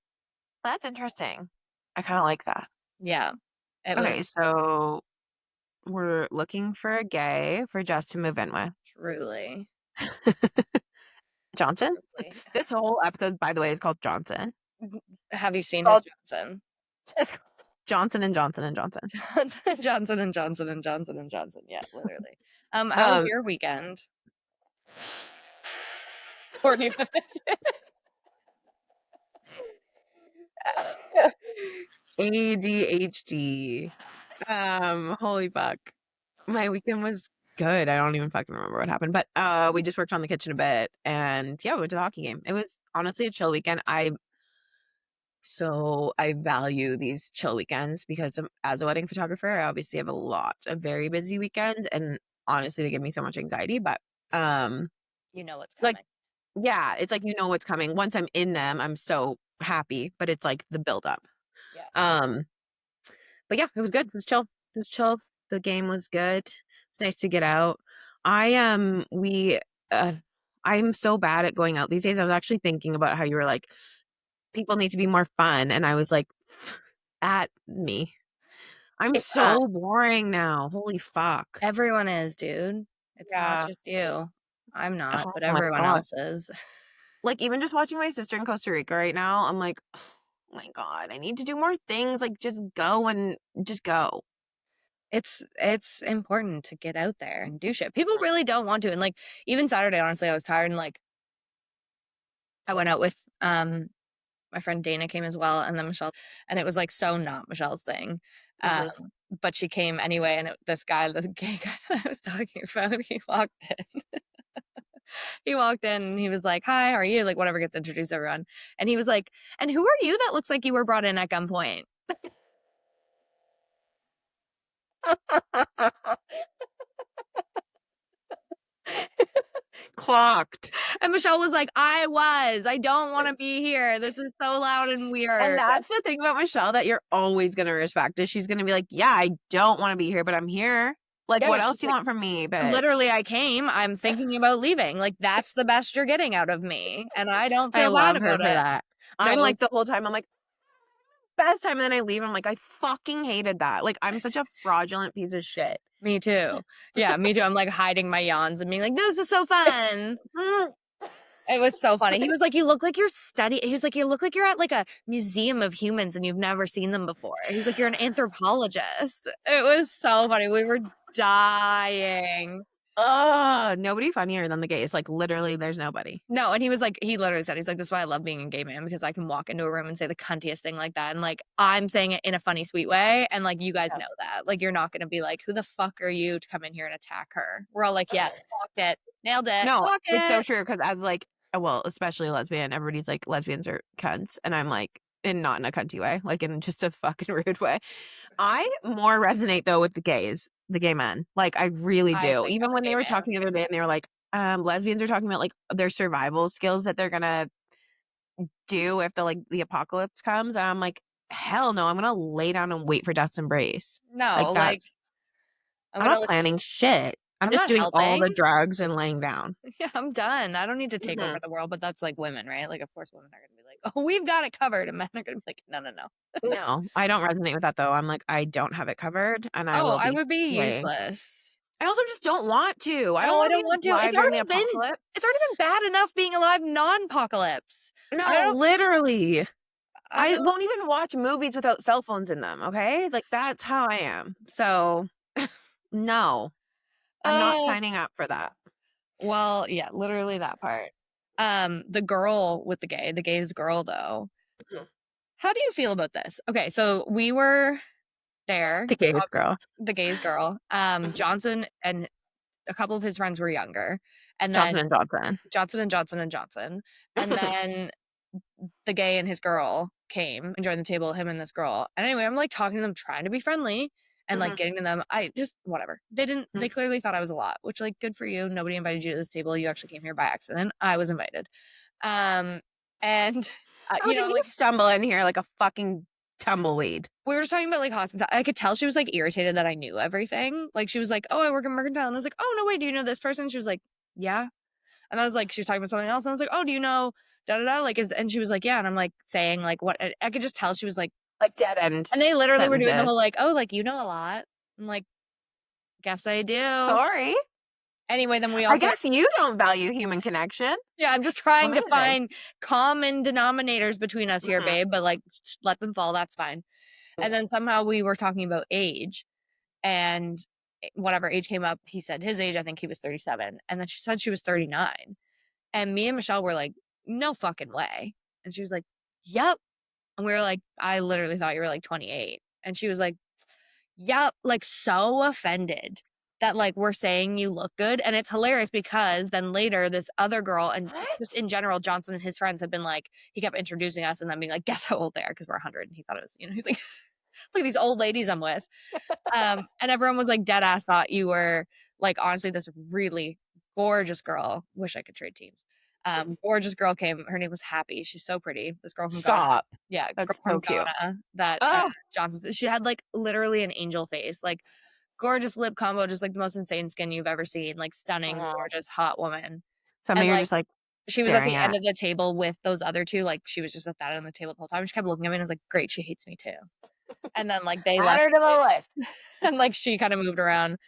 That's interesting. I kinda like that. Yeah. It Okay, was so we're looking for a gay for Jess to move in with. truly, Johnson? truly. This whole episode, by the way, is called Johnson. Have you seen his Called Johnson? it's Johnson and Johnson and Johnson. Johnson, Johnson and Johnson and Johnson and Johnson. Yeah, literally. How was Um, your weekend? 40 minutes. ADHD. Holy fuck. My weekend was good. I don't even fucking remember what happened, but, we just worked on the kitchen a bit, and, yeah, we went to the hockey game. It was honestly a chill weekend. I value these chill weekends because, as a wedding photographer, I obviously have a lot of very busy weekends, and honestly, they give me so much anxiety, but, um, You know what's like, coming. yeah, it's like you know what's coming. Once I'm in them, I'm so happy, but it's like the buildup. Yeah. Um, but yeah, it was good. It was chill. It was chill. The game was good. It's nice to get out. I we uh I'm so bad at going out these days. I was actually thinking about how you were like, people need to be more fun, and I was like, at me. I'm Yeah. so boring now. Holy fuck. Everyone is, dude. It's not Yeah. just you. I'm not, Oh but my everyone god. else is. Like, even just watching my sister in Costa Rica right now, I'm like, oh my god, I need to do more things. Like, just go and just go. It's important to get out there and do shit. People really don't want to, and, like, even Saturday, honestly, I was tired and, like, I went out with, my friend Dana came as well, and then Michelle, and it was, like, so not Michelle's thing, um, Mhm. but she came anyway, and this guy, the gay guy that I was talking about, he walked in. He walked in, and he was like, "Hi, how are you?" Like, whatever, gets introduced to everyone, and he was like, "And who are you that looks like you were brought in at gunpoint?" Clocked. And Michelle was like, I don't wanna be here. This is so loud and And weird." that's the thing about Michelle that you're always gonna respect is she's gonna be like, "Yeah, I don't wanna be here, but I'm here. Like, Yeah, what else she's do you like, want from me, "Literally, bitch?" I came, I'm thinking about leaving, like, that's the best you're getting out of me, and I don't I feel bad love her about for it." that. No, I'm it like the was whole time, I'm like, "Best time," and then I leave, I'm like, "I fucking hated that." Like, I'm such a fraudulent piece of shit. me too. Yeah, me too, I'm, like, hiding my yawns and being like, "This is so fun." Mm. It was so funny. He was like, "You look like you're studying." He was like, "You look like you're at, like, a museum of humans and you've never seen them before." He's like, "You're an anthropologist." It was so funny. We were dying. Ugh, nobody funnier than the gays, like, literally, there's nobody. No, and he was like, he literally said, he's like, "This is why I love being a gay man because I can walk into a room and say the cuntiest thing like that, and, like, I'm saying it in a funny, sweet way, and, like, you guys Yeah. know that. Like, you're not gonna be like, 'Who the fuck are you to come in here and attack her?'" We're all like, "Yes, clocked it. Nailed it. No, Clock it's so it." true because as, like, well, especially a lesbian, everybody's like, "Lesbians are cunts," and I'm like, and not in a cunty way, like, in just a fucking rude way. I more resonate though with the gay men. Like, I really I do. think Even I'm a when they gay were man. talking the other day and they were like, lesbians are talking about, like, their survival skills that they're gonna do if the apocalypse comes, and I'm like, "Hell no, I'm gonna lay down and wait for death's embrace." No, Like, like, that's I'm I'm gonna, not like, planning shit. I'm I'm just not doing all helping. the drugs and laying down. Yeah, I'm done. I don't need to take over Mhm. the world, but that's, like, women, right? Like, of course, women are gonna be like, "Oh, we've got it covered," and men are gonna be like, "No, no, no." No, I don't resonate with that though. I'm like, I don't have it covered, and I Oh, will I be would be way useless. I also just don't want to. I don't No, I wanna be don't want to. alive during the apocalypse. It's already been bad enough being alive non-apocalypse. I No, don't literally. I I don't won't even watch movies without cell phones in them, okay? Like, that's how I am. So, no, I'm not uh, signing up for that. well, yeah, literally that part. The girl with the gay's girl, though, Mhm. how do you feel about this? Okay, so we were there, The gays uh, girl. the gay's girl, Mhm. Johnson and a couple of his friends were younger, and Johnson& then and Johnson. Johnson and Johnson and Johnson, and then the gay and his girl came and joined the table, him and this girl. And anyway, I'm like talking to them, trying to be friendly and like Mhm, getting to them. I just, whatever. They didn't, mhm. they clearly thought I was a lot, which, like, good for you. Nobody invited you to this table. You actually came here by accident. I was invited. Um, and, How did you like, stumble in here like a fucking tumbleweed? we were just talking about like hospitality. I could tell she was like irritated that I knew everything. Like, she was like, "Oh, I work in Mercantile." And I was like, "Oh, no way. Do you know this person?" She was like, "Yeah." And I was like, she was talking about something else. And I was like, "Oh, do you know da da da?" Like, and she was like, "Yeah." And I'm like saying like what I could just tell she was like, Like dead end and they literally were doing the sentences. whole like, "Oh, like, you know a lot." I'm like, "Guess I do." Sorry. Anyway, then we I also, guess you don't value human connection. yeah, I'm just trying to Amazing. find common denominators between us here, Mhm. babe, but like, let them fall. That's fine. And then somehow we were talking about age, and whatever age came up, he said his age. I think he was 37, and then she said she was 39. And me and Michelle were like, "No fucking way." And she was like, "Yep." And we were like, "I literally thought you were like 28." And she was like, "Yep," like so offended. that like we're saying you look good. And it's hilarious because then later this other girl and just What? in general, Johnson and his friends have been like, he kept introducing us and then being like, guess how old they are because we're 100. And he thought it was, he's like, look at these old ladies I'm with. And everyone was like dead ass thought you were like honestly this really gorgeous girl. Wish I could trade teams. Gorgeous girl came. Her name was Happy. She's so pretty. This girl from Ghana. Stop. Yeah, girl That's from so cute. Ghana that Oh, Johnson. She had like literally an angel face, like gorgeous lip combo, just like the most insane skin you've ever seen. Like stunning, uh, gorgeous, hot woman. And somebody you're like just like she was at staring the end at. of the table with those other two. Like she was just at that end of the table the whole time. She kept looking at me and I was like, great, she hates me too. And then like they Add left her to the the table list. and like she kind of moved around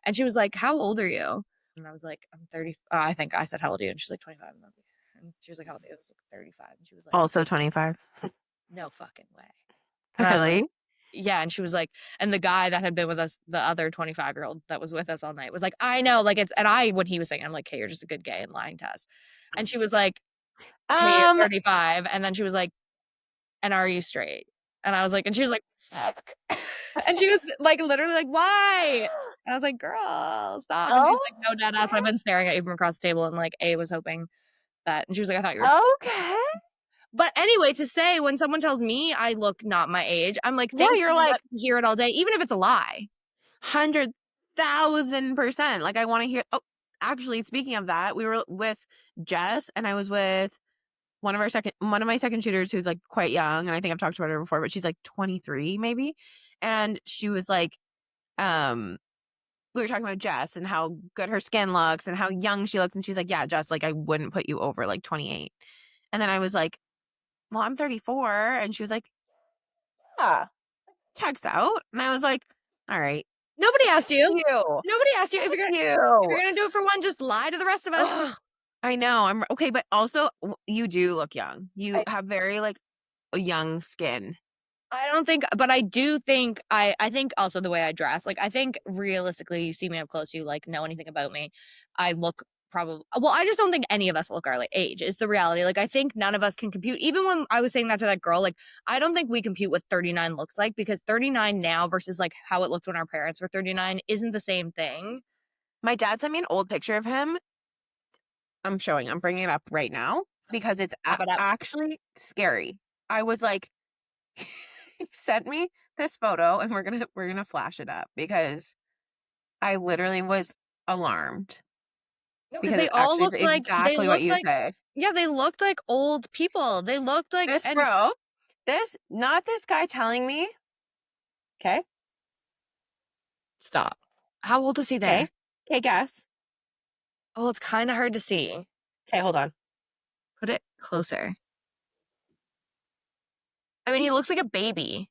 and she was like, how old are you? And I was like, I'm 30. I think I said, how old are you? And she's like, 25. And she was like, how old are you? I was like, 35. And she was like, Also 25. no fucking way. And I was like, Really? yeah. And she was like, and the guy that had been with us, the other 25-year-old that was with us all night was like, I know, like it's, and I, when he was saying, I'm like, okay, you're just a good gay and lying to us. And she was like, okay, you're Um, 35. And then she was like, and are you straight? And I was like, and she was like, fuck. And she was like, literally like, why? And I was like, girl, stop. And she's like, no, dead ass. I've okay. been staring at you from across the table. And like, A was hoping that, and she was like, I thought you were. Okay. But anyway, to say when someone tells me I look not my age, I'm like, Yeah, thank you're you. like Let me hear it all day, even if it's a lie. 100,000%. Like I want to hear. Oh, actually, speaking of that, we were with Jess and I was with one of my second shooters who's like quite young. And I think I've talked about her before, but she's like 23 maybe. And she was like, um, we were talking about Jess and how good her skin looks and how young she looks. And she's like, yeah, Jess, like I wouldn't put you over like 28. And then I was like, well, I'm 34. And she was like, yeah, checks out. And I was like, all right, Nobody asked you. you, Nobody asked you. thank If you. you're gonna do it for one, just lie to the rest of us. Ugh, I know. I'm okay, but also you do look young. You I have very like a young skin. I don't think, but I do think I think also the way I dress, like I think realistically, you see me up close, you like know anything about me. I look probably well. I just don't think any of us look our like age. Is the reality. Like I think none of us can compute. Even when I was saying that to that girl, like I don't think we compute what 39 looks like because 39 now versus like how it looked when our parents were 39 isn't the same thing. My dad sent me an old picture of him. I'm bringing it up right now because it's Pop it up. actually scary. I was like, he sent me this photo and we're gonna flash it up because I literally was alarmed No, because because they it all actually is looked like they exactly what looked you like say. yeah, they looked like old people. They looked like This and bro, this not this guy telling me. Okay, stop. How old is he okay, there? okay. Guess. Oh, it's kind of hard to see. Okay, hold on. Put it closer. I mean, he looks like a baby.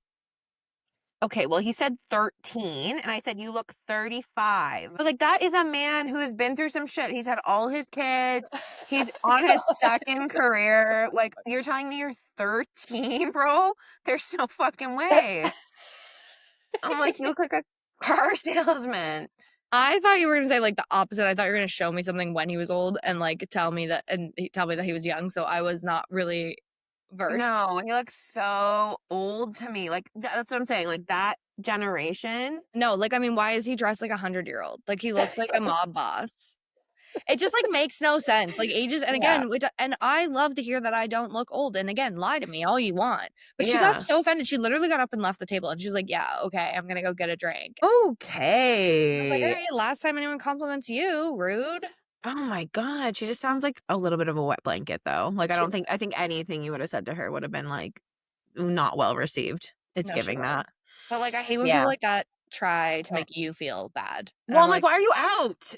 Okay, well, he said 13, and I said, you look 35. I was like, that is a man who has been through some shit. He's had all his kids. He's on his second career. Like, you're telling me you're 13, bro? There's no fucking way. I'm like, you look like a car salesman. I thought you were gonna say like the opposite. I thought you were gonna show me something when he was old and like tell me that he was young. So I was not really versed. No, he looks so old to me. Like, that's what I'm saying. Like, that generation. No, like I mean, why is he dressed like a 100-year-old? Like he looks like a mob boss. It just like makes no sense. Like ages, and Yeah. again, and I love to hear that I don't look old. And again, lie to me all you want. But she got Yeah. so offended. She literally got up and left the table, and she was like, "Yeah, okay, I'm gonna go get a drink." I was like, "All Okay. right, last time anyone compliments you, rude." Oh my god, she just sounds like a little bit of a wet blanket though. Like She I think anything you would have said to her would have been like not well received. It's no, she giving was. that. But like, I hate when people Yeah. like that try to make you feel bad, and Well, I'm I'm like, like, why are you out?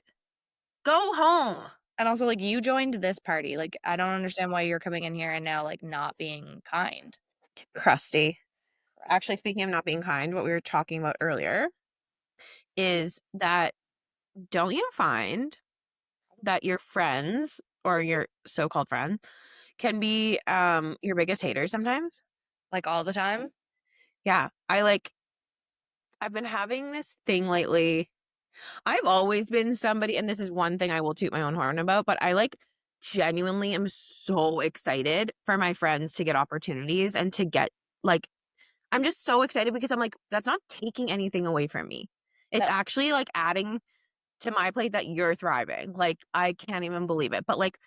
Go home. and also like you joined this party. Like, I don't understand why you're coming in here and now like not being kind. Crusty. Actually, Crusty. speaking of not being kind, what we were talking about earlier is that don't you find that your friends or your so-called friends can be your biggest haters sometimes? Like all the time. Yeah. I've been having this thing lately. I've always been somebody, and this is one thing I will toot my own horn about, but I like genuinely am so excited for my friends to get opportunities and to get like, I'm just so excited because I'm like, that's not taking anything away from me. It's No, actually like adding to my plate that you're thriving. Like, I can't even believe it. But like,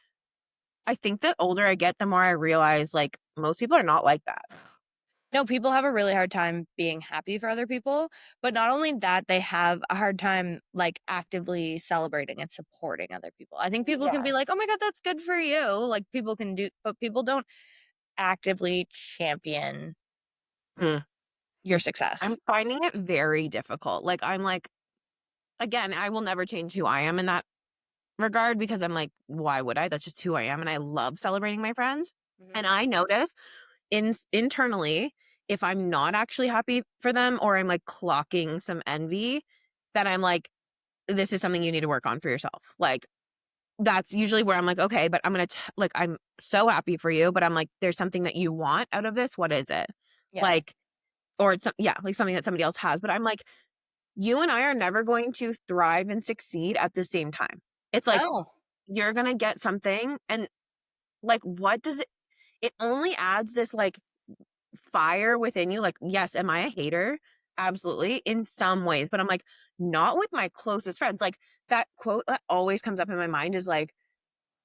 I think the older I get, the more I realize like most people are not like that. No, people have a really hard time being happy for other people, but not only that, they have a hard time, like, actively celebrating and supporting other people. I think people can be like, Yes. "Oh my god, that's good for you." Like, people can do but people don't actively champion Mm. your I'm success. finding it very difficult. Like, I'm like, again, I will never change who I am in that regard because I'm like, why would I? That's just who I am. And I love celebrating my friends. Mhm. And I notice internally, if I'm not actually happy for them or I'm like clocking some envy, that I'm like, this is something you need to work on for yourself. Like, that's usually where I'm like, okay, but I'm going to, like, I'm so happy for you, but I'm like, there's something that you want out of this. What is it? Yes. Like, or it's, yeah, like something that somebody else has. But I'm like, you and I are never going to thrive and succeed at the same time. It's like, No. you're going to get something. And like, what does it, it only adds this like fire within you. Like, yes, am I a hater? Absolutely, in some ways. But I'm like, not with my closest friends. Like, that quote that always comes up in my mind is like,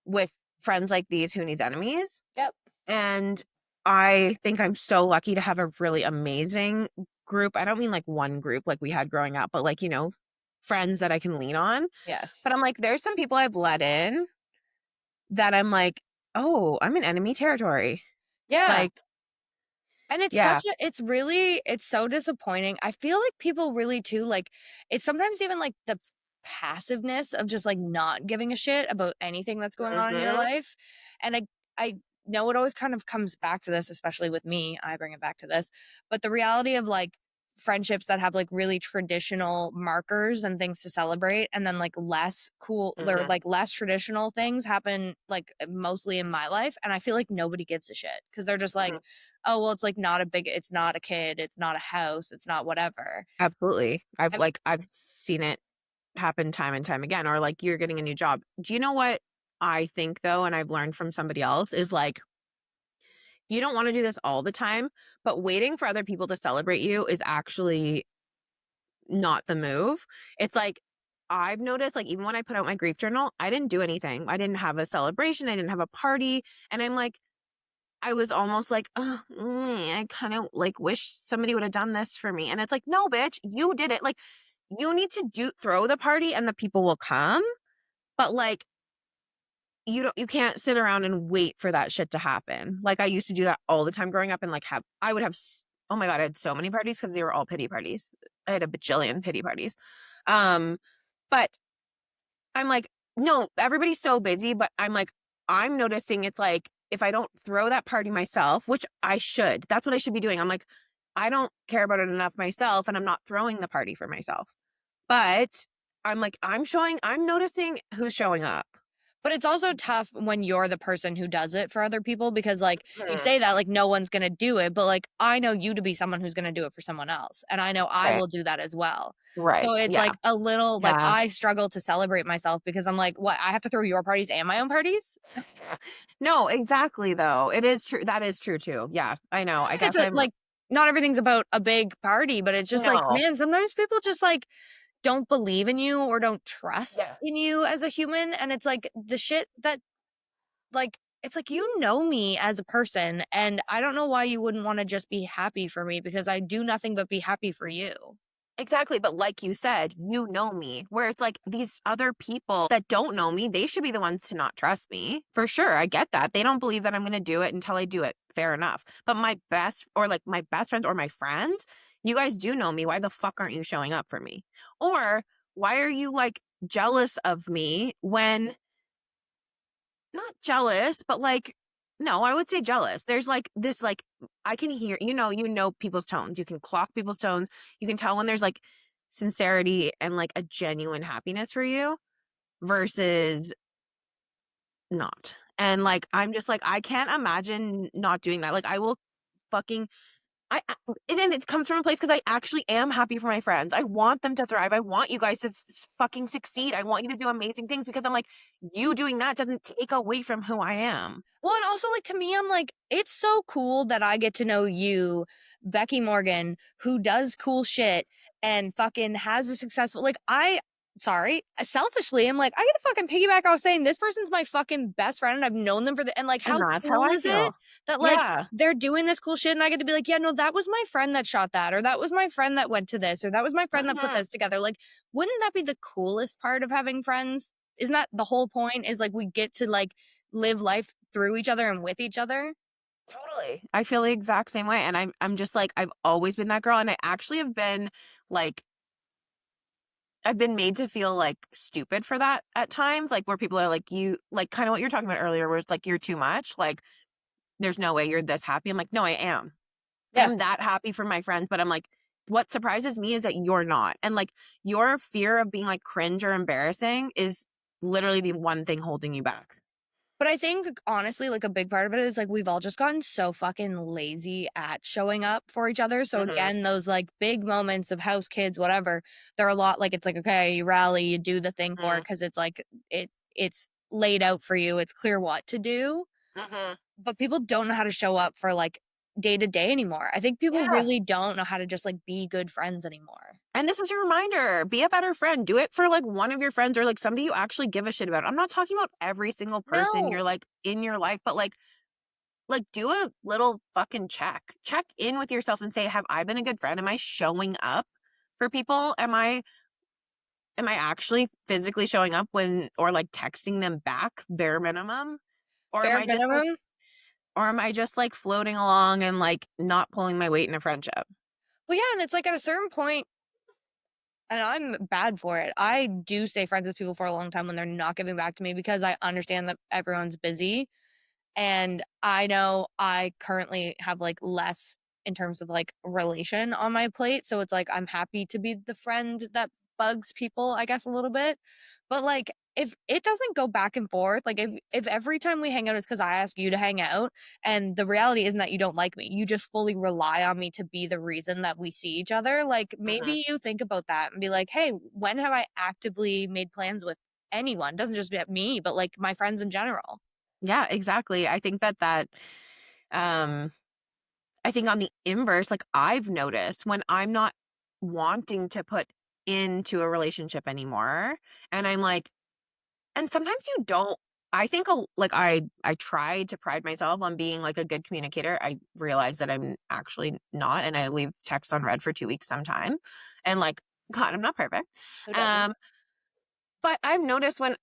with friends like these, who needs enemies? Yep. And I think I'm so lucky to have a really amazing group. I don't mean like one group like we had growing up, but like, friends that I can lean on. Yes. But I'm like, there's some people I've let in that I'm like, oh, I'm in enemy territory. Yeah. Like, And it's yeah. such a it's so disappointing. I feel like people really too, like, it's sometimes even like the passiveness of just like not giving a shit about anything that's going on in your Hmm. life. And I know it always kind of comes back to this, especially with me. I bring it back to this. But the reality of like friendships that have like really traditional markers and things to celebrate, and then like less cool or Hmm. like less traditional things happen like mostly in my life. And I feel like nobody gives a shit because they're just like, oh, well, it's like not a big it's not a kid, it's not a house, it's not whatever. Absolutely. I've I've seen it happen time and time again, or like you're getting a new job. Do you know what I think though, and I've learned from somebody else is like, you don't want to do this all the time, but waiting for other people to celebrate you is actually not the move. It's like, I've noticed, like, even when I put out my grief journal, I didn't do anything. I didn't have a celebration. I didn't have a party. And I'm like, I was almost like, oh, I kind of like wish somebody would have done this for me. And it's like, no, bitch, you did it. Like, you need to throw the party and the people will come. But like, you can't sit around and wait for that shit to happen. Like, I used to do that all the time growing up and like I would have, oh my God, I had so many parties because they were all pity parties. I had a bajillion pity parties. Um, but I'm like, no, everybody's so busy, but I'm like, I'm noticing it's like, if I don't throw that party myself, which I should, that's what I should be doing. I'm like, I don't care about it enough myself and I'm not throwing the party for myself. But I'm like, I'm noticing who's showing up. but it's also tough when you're the person who does it for other people because like you Hmm. say that like no one's going to do it, but like I know you to be someone who's going to do it for someone else and I know I Right. will do that as well. Right. So it's Yeah. like a little like Yeah. I struggle to celebrate myself because I'm like, what? I have to throw your parties and my own parties? No, exactly though. It is true. That is true too. Yeah, I know. I It's guess I'm like not everything's about a big party, but it's just like, no. man, sometimes people just like don't believe in you or don't trust Yeah. in you as a human. And it's like the shit that, like, it's like, you know me as a person, and I don't know why you wouldn't want to just be happy for me because I do nothing but be happy for you. Exactly, but like you said, you know me, where it's like these other people that don't know me, they should be the ones to not trust me. For sure, I get that. They don't believe that I'm going to do it until I do it. Fair enough. But my best friends or my friends, you guys do know me. Why the fuck aren't you showing up for me? Or why are you like jealous of me when not jealous, but like, no, I would say jealous. There's like this, like, I can hear, people's tones. You can clock people's tones. You can tell when there's like sincerity and like a genuine happiness for you versus not. And like, I'm just like, I can't imagine not doing that. Like, I will fucking and then it comes from a place because I actually am happy for my friends. I want them to thrive. I want you guys to fucking succeed. I want you to do amazing things because I'm like, you doing that doesn't take away from who I am. Well, and also, like, to me, I'm like, it's so cool that I get to know you, Becky Morgan, who does cool shit and fucking has a successful, like, I sorry. Selfishly, I'm like, I gotta fucking piggyback. I was saying this person's my fucking best friend and I've known them and like, And how that's how cool I is it feel. that like Yeah. they're doing this cool shit and I get to be like, yeah, no, that was my friend that shot that, or that was my friend that went to this, or that was my friend that put Mhm. this together. Like, wouldn't that be the coolest part of having friends? Isn't that the whole point? Is like we get to like live life through each other and with each other. Totally. I feel the exact same way, and I'm just like, I've always been that girl, and I actually have been, like I've been made to feel, like, stupid for that at times, like, where people are like, "You" like, kinda what you're talking about earlier, where it's like, "You're too much," like, "There's no way you're this happy." I'm like, "No, I am. I Yeah. am that happy for my friends," but I'm like, what surprises me is that you're not, and, like, your fear of being, like, cringe or embarrassing is literally the one thing holding you back. But I think honestly, like a big part of it is like we've all just gotten so fucking lazy at showing up for each other. So Mhm, again, those like big moments of house kids, whatever, they're a lot like it's like, okay, you rally, you do the thing for it mhm, because it's like it's laid out for you. It's clear what to do. mhm. But people don't know how to show up for like day to day anymore. I think people Yeah. really don't know how to just like be good friends anymore. And this is your reminder, be a better friend. Do it for, like, one of your friends or, like, somebody you actually give a shit about. I'm not talking about every single person No. you're, like, in your life, but, like, do a little fucking check. Check in with yourself and say, "Have I been a good friend? Am I showing up for people? Am I actually physically showing up when or, like, texting them back bare minimum? Or am Bare I just, like minimum. or am I just, like, floating along and, like, not pulling my weight in a friendship?" Well, yeah, and it's like at a certain point, and I'm bad for it. I do stay friends with people for a long time when they're not giving back to me because I understand that everyone's busy. And I know I currently have like less in terms of like relation on my plate. So it's like I'm happy to be the friend that bugs people, I guess, a little bit. But like if it doesn't go back and forth, like if every time we hang out it's because I ask you to hang out, and the reality isn't that you don't like me. You just fully rely on me to be the reason that we see each other. Like Mhm. maybe you think about that and be like, hey, when have I actively made plans with anyone? It doesn't just be me, but like my friends in general. Yeah, exactly. I think um I think on the inverse, like, I've noticed when I'm not wanting to put into a relationship anymore, and I'm like and sometimes you don't I think like, I try to pride myself on being, like, a good communicator. I realize that I'm actually not, and I leave texts on red for 2 weeks sometime, and, like, God, I'm not perfect. Who doesn't? Um, but I've noticed when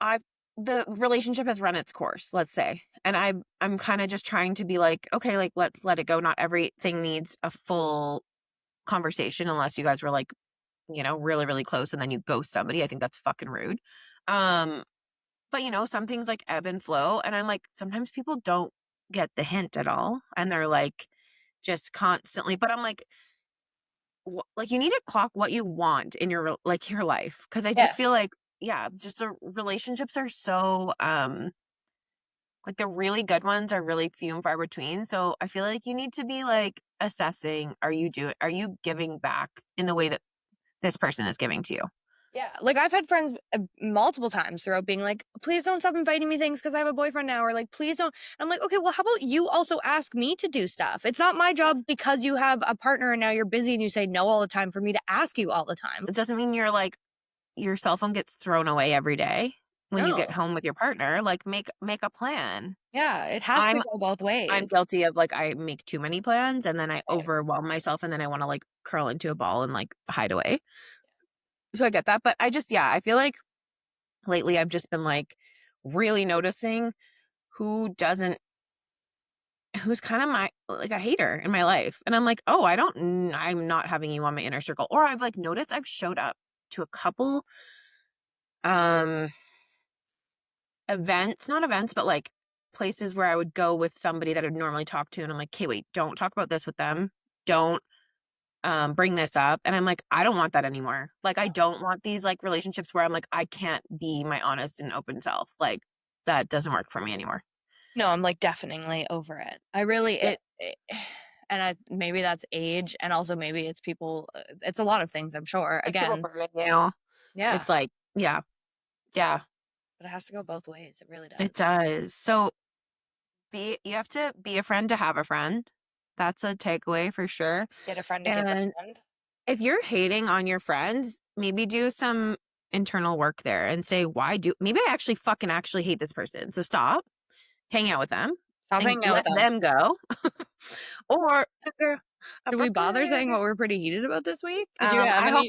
I've the relationship has run its course, let's say, and I'm kinda just trying to be like, "Okay, like, let's let it go." Not everything needs a full conversation unless you guys were, like, really, really close and then you ghost somebody. I think that's fucking rude. Um, but, some things, like, ebb and flow, and I'm like, sometimes people don't get the hint at all, and they're, like, just constantly but I'm like, like, you need to clock what you want in your your life, because I just feel Yes. like yeah, just the relationships are so, like, the really good ones are really few and far between, so I feel like you need to be, like, assessing, are you giving back in the way that this person is giving to you? Yeah, like, I've had friends, multiple times throughout being like, "Please don't stop inviting me things because I have a boyfriend now," or like, "Please don't." I'm like, "Okay, well, how about you also ask me to do stuff? It's not my Yeah. job because you have a partner and now you're busy and you say no all the time for me to ask you all the time." It doesn't mean your cell phone gets thrown away every day when you get No. home with your partner, like, make a plan. Yeah, it has to I'm go both I'm ways. guilty of, like, I make too many plans, and then I Same. overwhelm myself, and then I wanna, like, curl into a ball and, like, hide away. So I get that, but I just yeah, I feel like lately I've just been, like, really noticing who doesn't who's kinda my like, a hater in my life, and I'm like, "Oh, I'm not having you on my inner circle," or I've, like, noticed I've showed up to a couple, um events not events, but, like, places where I would go with somebody that I'd normally talk to, and I'm like, "Okay, wait, don't talk about this with them. Don't, bring this up," and I'm like, "I don't want that anymore." Like, I don't want these, like, relationships where I'm like, I can't be my honest and open self, like, that doesn't work for me anymore. No, I'm, like, definitely over it. I really Yeah. it and I maybe that's age, and also maybe it's people, it's a lot of things, I'm sure. Like, people Again, burning you. yeah, It's like yeah, yeah, but it has to go both ways, it really does. it does. So, you have to be a friend to have a friend. That's a takeaway for sure, Get a friend to give a and friend. if you're hating on your friends, maybe do some internal work there and say, maybe I actually fucking actually hate this person. So stop, hang out with them Stop and hanging out with let them. them go. Or a Should we bother brother. saying what we're pretty heated about this week? Did you have I hope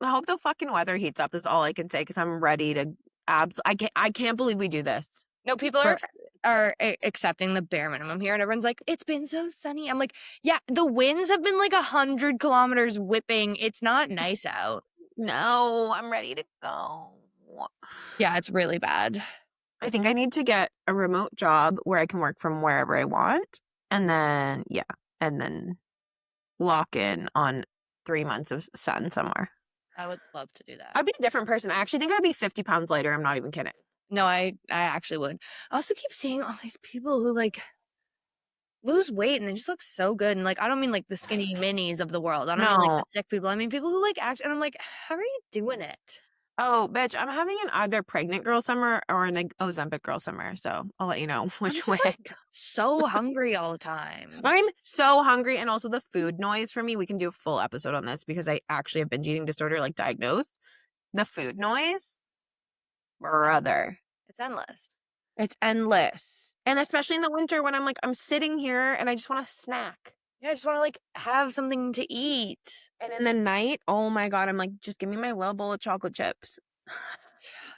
any? the fucking weather heats up is all I can say because I'm ready to I can't believe we do this. No, people For are accepting the bare minimum here, and everyone's like, "It's been so sunny." I'm like, "Yeah, the winds have been like 100 kilometers whipping. It's not nice out." No, I'm ready to go. Yeah, it's really bad. I think I need to get a remote job where I can work from wherever I want. And then, yeah, and then lock in on 3 months of sun somewhere. I would love to do that. I'd be a different person. I actually think I'd be 50 pounds lighter. I'm not even kidding. No, I actually would. I also keep seeing all these people who like lose weight and they just look so good. And like, I don't mean like the skinny minis of the world. I don't mean like the No. sick people. I mean people who like act. And I'm like, how are you doing it? Oh, bitch, I'm having an either pregnant girl summer or an Ozempic girl summer. So I'll let you know I'm which way just I like go. so hungry all the time. I'm so hungry. And also the food noise for me. We can do a full episode on this because I actually have binge eating disorder, like diagnosed. The food noise, brother. It's endless. It's endless. And especially in the winter when I'm sitting here and I just want a snack. Yeah, I just want to like have something to eat. And in the night, oh my God, I'm like, just give me my little bowl of chocolate chips.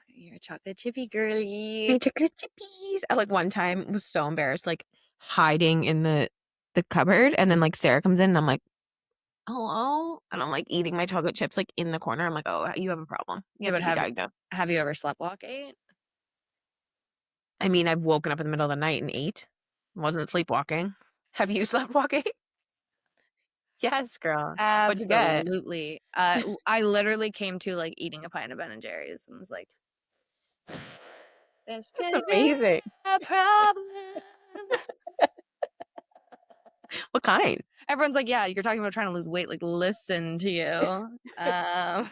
You're a chocolate chippy girly. Hey, chocolate chippies. I like one time was so embarrassed, like hiding in the cupboard. And then like Sarah comes in and I'm like, hello. And I'm like eating my chocolate chips like in the corner. I'm like, oh, you have a problem. You Yeah, have but to be diagnosed. have you ever sleptwalk ate? I mean, I've woken up in the middle of the night and ate. Wasn't sleepwalking. Have you sleepwalking? Yes, girl. What'd you get? Absolutely. I literally came to like eating a pint of Ben and Jerry's and was like, this That's could be amazing. a problem. What kind? Everyone's like, yeah, you're talking about trying to lose weight. Like, listen to you. I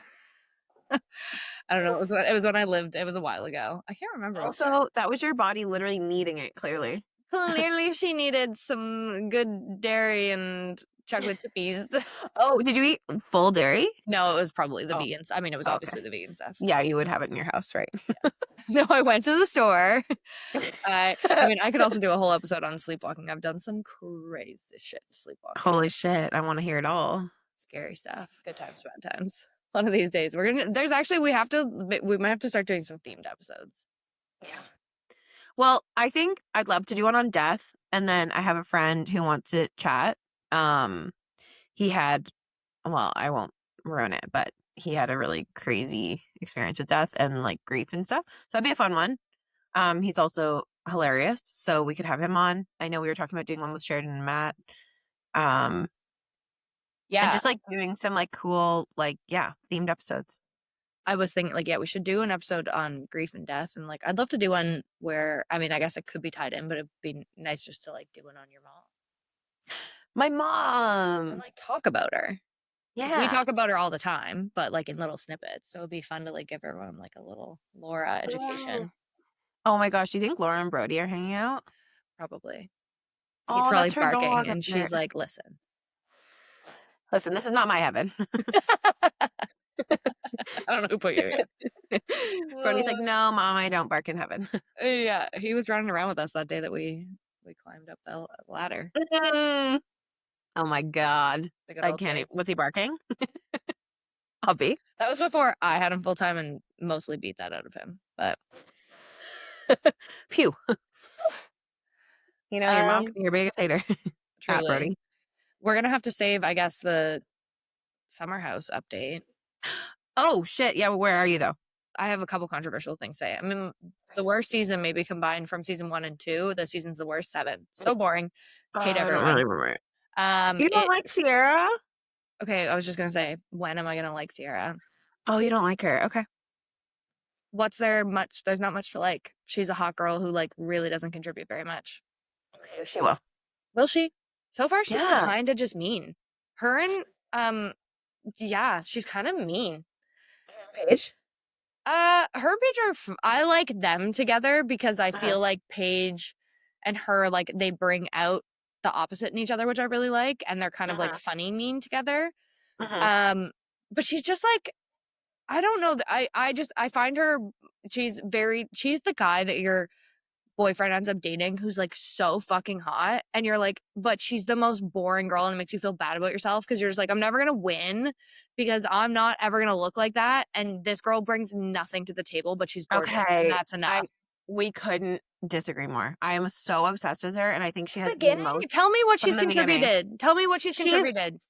don't know. It was when I lived. It was a while ago. I can't remember. Also, that was your body literally needing it, clearly. Clearly, she needed some good dairy and chocolate chippies. Oh, did you eat full dairy? No, it was probably the Oh, vegans. I mean, it was okay. obviously the vegan stuff. Yeah, you would have it in your house, right? No, I went to the store. I mean, I could also do a whole episode on sleepwalking. I've done some crazy shit sleepwalking. Holy shit, I want to hear it all. Scary stuff. Good times, bad times. One of these days, there's actually, we might have to start doing some themed episodes. Yeah. Well, I think I'd love to do one on death, and then I have a friend who wants to chat. He had, well, I won't ruin it, but he had a really crazy experience with death and like grief and stuff. So that'd be a fun one. He's also hilarious, so we could have him on. I know we were talking about doing one with Sheridan and Matt. And Yeah, just like doing some like cool, like, yeah, themed episodes. I was thinking like, yeah, we should do an episode on grief and death, and like, I'd love to do one where, I mean, I guess it could be tied in, but it'd be nice just to like do one on your mom My and mom. like talk about her. We Yeah. talk about her all the time, but like in little snippets. So it'd be fun to like give everyone like a little Laura education. Oh my gosh, do you think Laura and Brody are hanging out? Probably. He's Oh, probably that's her barking dog up and there. she's like, listen. Listen, this is not my heaven. I don't know who put you Brody's like, here. no, mom, I don't bark in heaven. Yeah, he was running around with us that day that we climbed up the ladder. Oh my God. The good I old can't days. Was he barking? I'll be. That was before I had him full time and mostly beat that out of him. But Phew. You know, your mom um, can be your biggest hater. At truly, Brody. we're gonna have to save, I guess, the summer house update. Oh shit. Yeah, well, where are you though? I have a couple controversial things to say. I mean, the worst season maybe combined from season 1 and 2. The season's the worst. 7. So boring. Hate I don't everyone. really remember it. You don't It like Sierra? okay. I was just gonna say, when am I gonna like Sierra? Oh, you don't like her. Okay. What's there much? There's not much to like. She's a hot girl who like really doesn't contribute very much. Okay, she will. Will she? So far, she's Yeah. kind of just mean. Her and yeah, she's kind of mean. Paige? Her and Paige I like them together because I Uh-huh. feel like Paige and her like they bring out the opposite in each other, which I really like, and they're kind of like Uh-huh. funny mean together. Mhm. But she's just like, I don't know. I find her, she's the guy that your boyfriend ends up dating who's like so fucking hot. And you're like, but she's the most boring girl and it makes you feel bad about yourself because you're just like, I'm never going to win because I'm not ever going to look like that. And this girl brings nothing to the table, but she's gorgeous. And Okay, that's I enough. we couldn't disagree more. I am so obsessed with her, and I think she has the Beginning? most Tell me what from she's the beginning. contributed. Tell me what she's She's contributed.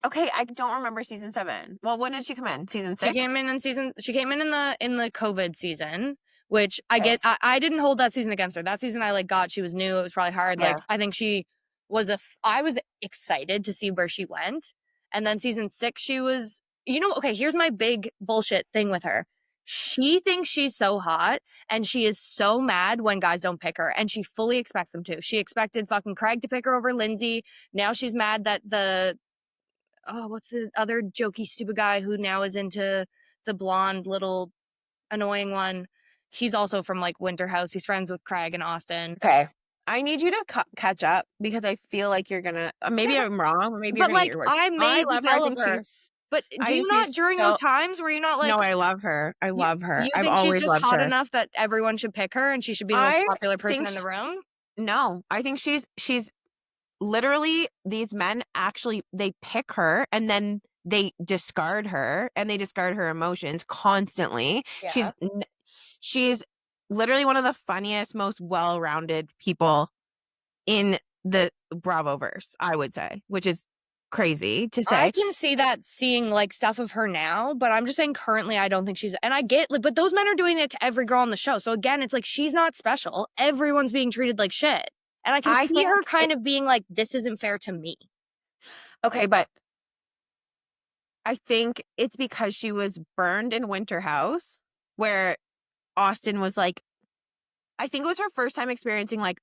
okay, I don't remember season 7. Well, when did she come in? Season 6? She came in the COVID season, which I Okay. get. I didn't hold that season against her. That season I like got, she was new. It was probably hard. Yeah. Like I think she was I was excited to see where she went. And then season 6 she was, okay, here's my big bullshit thing with her. She thinks she's so hot and she is so mad when guys don't pick her and she fully expects them to. She expected fucking Craig to pick her over Lindsay. Now she's mad that what's the other jokey stupid guy who now is into the blonde little annoying one? He's also from like Winter House. He's friends with Craig and Austin. Okay. I need you to catch up because I feel like you're gonna maybe Yes, I'm wrong, or maybe you're but gonna eat like your words. I I may love her. develop her. But do I you think not she's during those so times were you not no, like I love her. I you love her. you I've think she's always just loved hot her. enough that everyone should pick her and she should be the most I popular person think in the room? no, I think she's literally these men actually they pick her and then they discard her and they discard her emotions constantly. Yeah. She's literally one of the funniest, most well-rounded people in the Bravoverse, I would say, which is crazy to I say. can see that seeing like stuff of her now, but I'm just saying currently I don't think she's, and I get like, but those men are doing it to every girl on the show. So again, it's like she's not special. Everyone's being treated like shit. And I can I see her think kind of being like, this isn't fair to me. okay, but I think it's because she was burned in Winter House, where Austin was like, I think it was her first time experiencing like,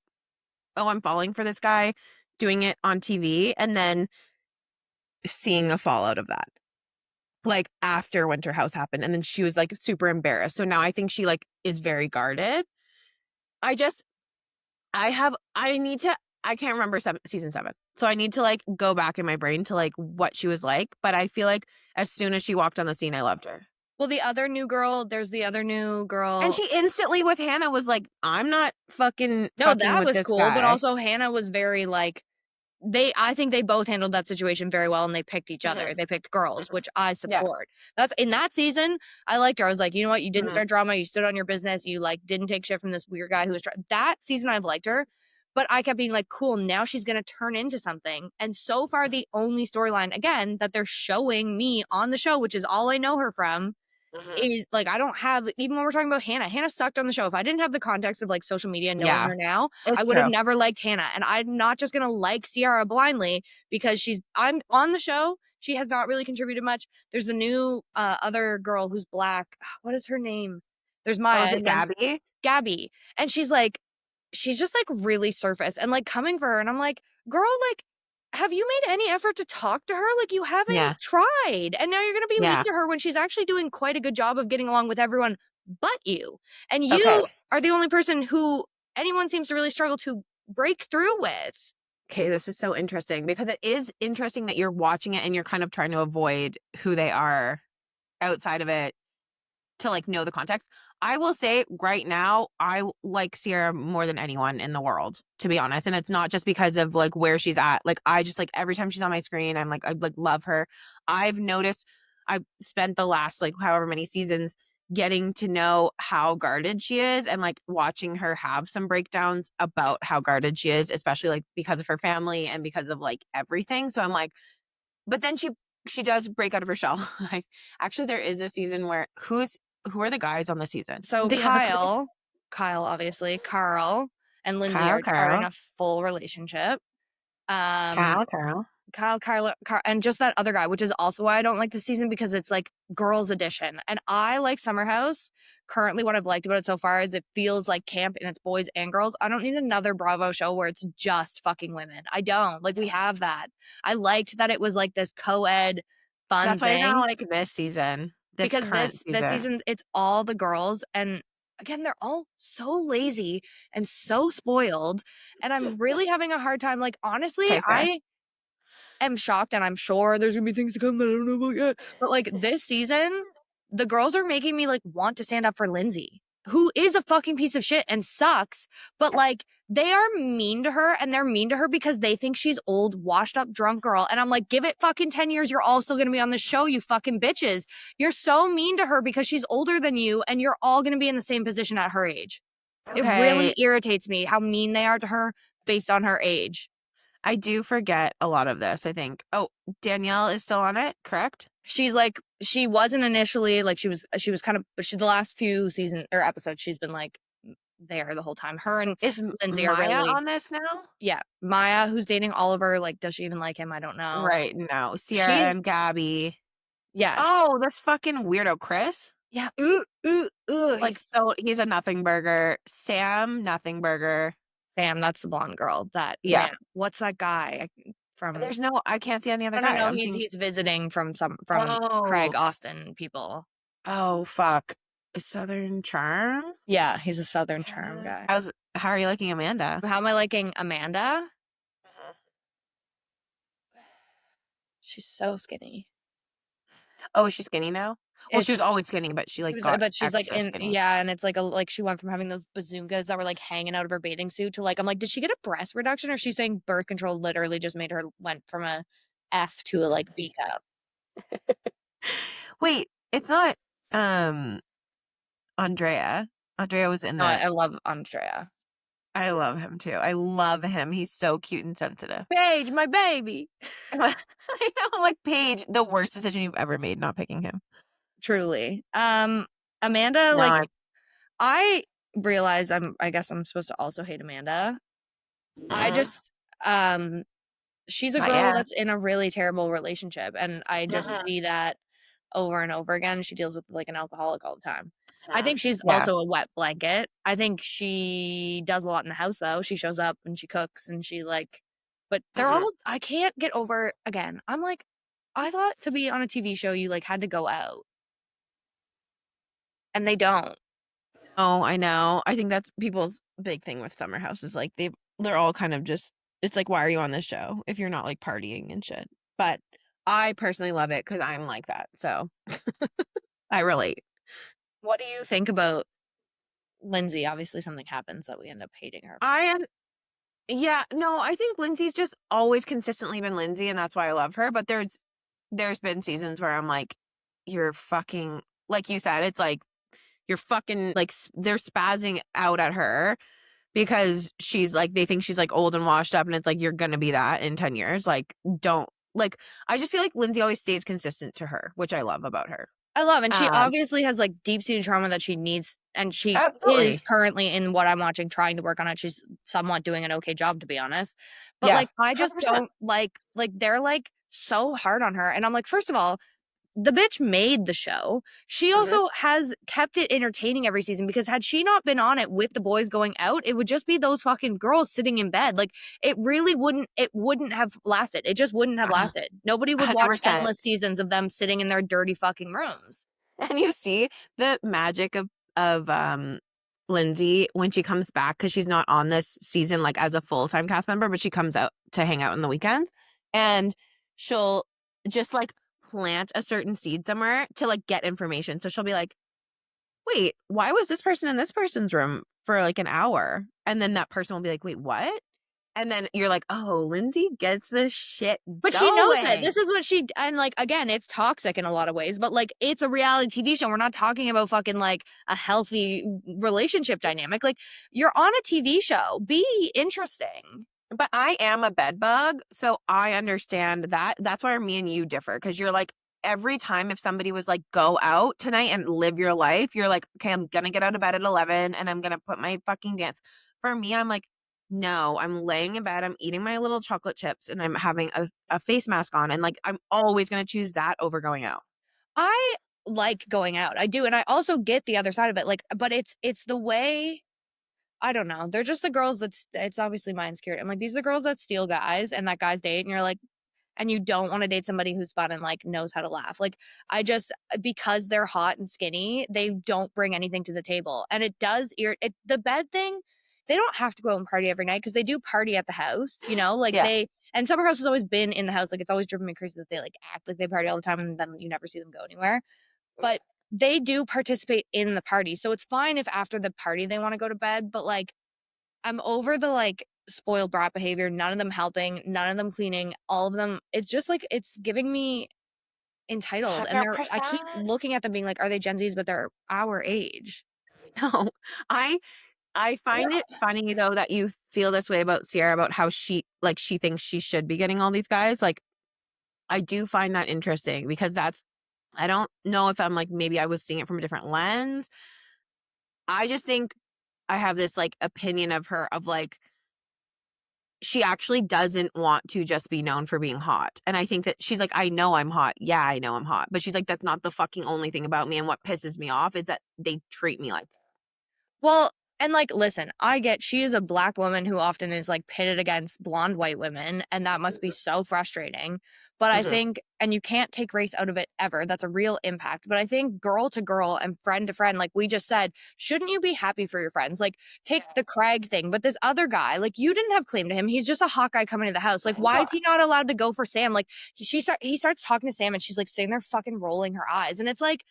oh, I'm falling for this guy, doing it on TV, and then seeing the fallout of that. Like after Winter House happened, and then she was like super embarrassed. So now I think she like is very guarded. I just I need to I can't remember season 7. So I need to like go back in my brain to like what she was like, but I feel like as soon as she walked on the scene I loved her. Well, there's the other new And girl. she instantly with Hannah was like, I'm not No, fucking that with was this cool, but guy. also Hannah was very like, I think they both handled that situation very well and they picked each other. Mhm, They picked girls, mhm. which I Yeah. support. That's in that season. I liked her. I was like, you know what? You didn't Mhm. start drama. You stood on your business. You like didn't take shit from this weird guy who was that season. I've liked her, but I kept being like, cool. Now she's gonna turn into something. And so far, the only storyline again that they're showing me on the show, which is all I know her from, Mhm. is like I don't have, even when we're talking about Hannah. Hannah sucked on the show. If I didn't have the context of like social media and knowing Yeah, her now, I it's would have true. never liked Hannah. And I'm not just gonna like Ciara blindly because I'm on the show. She has not really contributed much. There's the new other girl who's black. What is her name? There's Oh, Maya is it and then Gabby? Gabby. And she's just like really surface and like coming for her. And I'm like, girl, like, have you made any effort to talk to her? Like, you haven't Yeah. tried. And now you're going to be mean Yeah. to her when she's actually doing quite a good job of getting along with everyone but you. And Okay. you are the only person who anyone seems to really struggle to break through with. Okay, this is so interesting because it is interesting that you're watching it and you're kind of trying to avoid who they are outside of it to like know the context. I will say right now, like Sierra more than anyone in the world, to be honest. And it's not just because of like where she's at. Like I just like every time she's on my screen, I like love her. I've noticed I've spent the last like however many seasons getting to know how guarded she is and like watching her have some breakdowns about how guarded she is, especially like because of her family and because of like everything. So I'm like, but then she does break out of her shell. Like actually there is a season where who are the guys on the season? So Do you have a clue? Kyle, obviously, Carl and Lindsay Kyle, are in Carl, a full relationship. Um, Kyle, Carl. And just that other guy, which is also why I don't like the season because it's like girls edition. And I like Summer House. Currently, what I've liked about it so far is it feels like camp and it's boys and girls. I don't need another Bravo show where it's just fucking women. I don't. Like, we have that. I liked that it was like this co-ed fun That's why you're gonna thing like this season, this because current this season. season it's all the girls and again they're all so lazy and so spoiled and I'm really having a hard time like honestly Okay, fair. am shocked, and I'm sure there's gonna be things to come that I don't know about yet. But like this season, the girls are making me like want to stand up for Lindsay, who is a fucking piece of shit and sucks. But like they are mean to her, and they're mean to her because they think she's old, washed up, drunk girl. And I'm like, give it fucking 10 years. You're all still gonna be on the show, you fucking bitches. You're so mean to her because she's older than you, and you're all gonna be in the same position at her age. It really Okay, irritates me how mean they are to her based on her age. I do forget a lot of this, I think. Oh, Danielle is still on it, correct? She's like, she wasn't initially like she was kind of, but she the last few season or episodes she's been like there the whole time. Her and Is Lindsay are Maya really, on this now? yeah. Maya, who's dating Oliver, like does she even like him? I don't know. Right, no. Sierra She's and Gabby. yes. Oh, this fucking weirdo Chris. Yeah. Like, He's so he's a nothing burger. Sam, nothing burger. Sam, that's the blonde girl. That Yeah. man. What's that guy from There's no, I can't see any other no, no, guy. no. I'm He's seeing, he's visiting from oh, Craig Austin people. oh, fuck. Southern Charm? Yeah, he's a Southern Charm guy. How are you liking Amanda? How am I liking Amanda? Uh-huh. She's so skinny. Oh, is she skinny now? Well, she was It's always skinny, but she she like was, got but she's like extra in skinny. yeah, and it's like a like she went from having those bazookas that were like hanging out of her bathing suit to like I'm like, did she get a breast reduction or is she saying birth control literally just made her went from a F to a like B cup? Wait, it's not um Andrea. Andrea was in No, I, that. I love Andrea. I love him too. I love him. He's so cute and sensitive. Paige, my baby. I know, I'm like, Paige, the worst decision you've ever made not picking him. Truly. Amanda, No, like I realize I guess I'm supposed to also hate Amanda. I uh-uh, just um she's a not girl yet. that's in a really terrible relationship, and I just Uh-uh, see that over and over again. She deals with like an alcoholic all the time. I think she's yeah. also a wet blanket. I think she does a lot in the house though. She shows up and she cooks and she like but they're Mhm. all I can't get over again. I'm like I thought to be on a TV show you like had to go out and they don't. Oh, I know. I think that's people's big thing with Summer House is like they're all kind of just, it's like, why are you on this show if you're not like partying and shit? But I personally love it because I'm like that. So I relate. What do you think about Lindsay? Obviously something happens that we end up hating her. I am, yeah, no, I think Lindsay's just always consistently been Lindsay, and that's why I love her. But there's been seasons where I'm like, you're fucking, like you said, it's like you're fucking like they're spazzing out at her because she's like, they think she's like old and washed up, and it's like, you're gonna be that in 10 years. Like, don't, like, I just feel like Lindsay always stays consistent to her, which I love about her. I love, and she Um, obviously has like deep-seated trauma that she needs, and she is Absolutely. currently in what I'm watching trying to work on it. She's somewhat doing an okay job, to be honest. But Yeah. like, I just 100%. don't like they're like so hard on her, and I'm like, first of all, the bitch made the show. She Hmm. also has kept it entertaining every season because had she not been on it with the boys going out, it would just be those fucking girls sitting in bed. Like it wouldn't have lasted. It just wouldn't have lasted. Nobody would watch 100%. endless seasons of them sitting in their dirty fucking rooms. And you see the magic of Lindsay when she comes back, because she's not on this season like as a full-time cast member, but she comes out to hang out on the weekends, and she'll just like plant a certain seed somewhere to like get information. So she'll be like, wait, why was this person in this person's room for like an hour? And then that person will be like, wait, what? And then you're like, oh, Lindsay gets this shit But she knows it. going. This is what she and like again, it's toxic in a lot of ways, but like it's a reality TV show. We're not talking about fucking like a healthy relationship dynamic. Like you're on a TV show. Be interesting. But I am a bed bug, so I understand that. That's why me and you differ, because you're like, every time if somebody was like, go out tonight and live your life, you're like, okay, I'm gonna get out of bed at 11 and I'm gonna put my fucking dance. For me, I'm like, no, I'm laying in bed, I'm eating my little chocolate chips, and I'm having a face mask on. And like, I'm always gonna choose that over going out. I like going out. I do. And I also get the other side of it. Like, but it's the way I don't know. They're just the girls that's it's obviously my insecurity. I'm like, these are the girls that steal guys and that guys date, and you're like, and you don't want to date somebody who's fun and like knows how to laugh. Like I just because they're hot and skinny, they don't bring anything to the table. And it does the bed thing, they don't have to go and party every night because they do party at the house, you know? Like Yeah. And Summer House has always been in the house. Like, it's always driven me crazy that they like act like they party all the time and then you never see them go anywhere. But they do participate in the party. So it's fine if after the party they want to go to bed, but like I'm over the like spoiled brat behavior, none of them helping, none of them cleaning, all of them. It's just like it's giving me entitled. And I keep 100%. looking at them being like, are they Gen Zs? But they're our age. No, I I find it funny though that you feel this way about Sierra about how she thinks she should be getting all these guys. Like I do find that interesting because I don't know if I'm like maybe I was seeing it from a different lens. I just think I have this like opinion of her of like she actually doesn't want to just be known for being hot. And I think that she's like, I know I'm hot. Yeah, I know I'm hot. But she's like, that's not the fucking only thing about me. And what pisses me off is that they treat me like Well, and like, listen, I get she is a black woman who often is like pitted against blonde white women, and that must be so frustrating. But I that. think, and you can't take race out of it ever, that's a real impact. But I think girl to girl and friend to friend, like we just said, shouldn't you be happy for your friends? Like, take the Craig thing, but this other guy, like, you didn't have claim to him. He's just a hot guy coming to the house. Like, why is he not allowed to go for Sam? Like, he starts talking to Sam, and she's like sitting there fucking rolling her eyes, and it's like,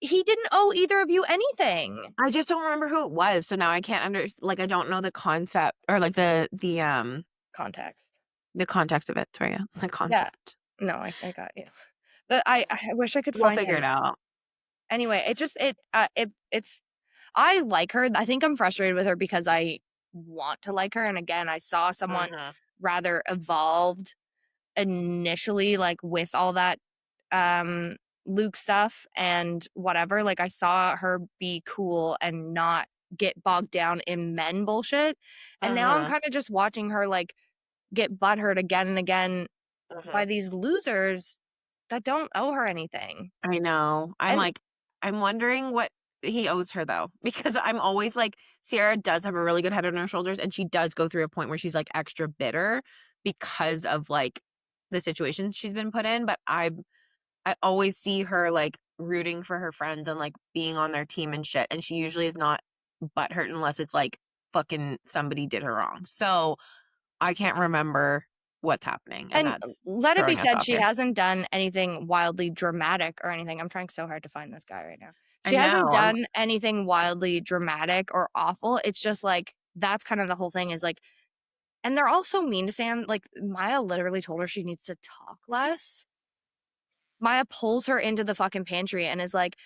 he didn't owe either of you anything. I just don't remember who it was, so now I can't like I don't know the concept or like Context. the context of it. Sorry, yeah, the Yeah. concept. No, I got you. I wish I could We'll find figure him. it out. Anyway, it's I like her. I think I'm frustrated with her because I want to like her. And again, I saw someone Mhm. rather evolved initially, like with all that um Luke stuff and whatever. Like I saw her be cool and not get bogged down in men bullshit. And now I'm Mhm. kind of just watching her like get butthurt again and again by Mhm. these losers that don't owe her anything. I know. And I'm wondering what he owes her though, because I'm always like Sierra does have a really good head on her shoulders, and she does go through a point where she's like extra bitter because of like the situation she's been put in. But I always see her like rooting for her friends and like being on their team and shit. And she usually is not butthurt unless it's like fucking somebody did her wrong. So I can't remember what's happening. And and that's let it be throwing us said, off she here. hasn't done anything wildly dramatic or anything. I'm trying so hard to find this guy right now. I She hasn't know. done anything wildly dramatic or awful. It's just like that's kind of the whole thing is like, and they're all so mean to Sam. Like Maya literally told her she needs to talk less. Maya pulls her into the fucking pantry and is like,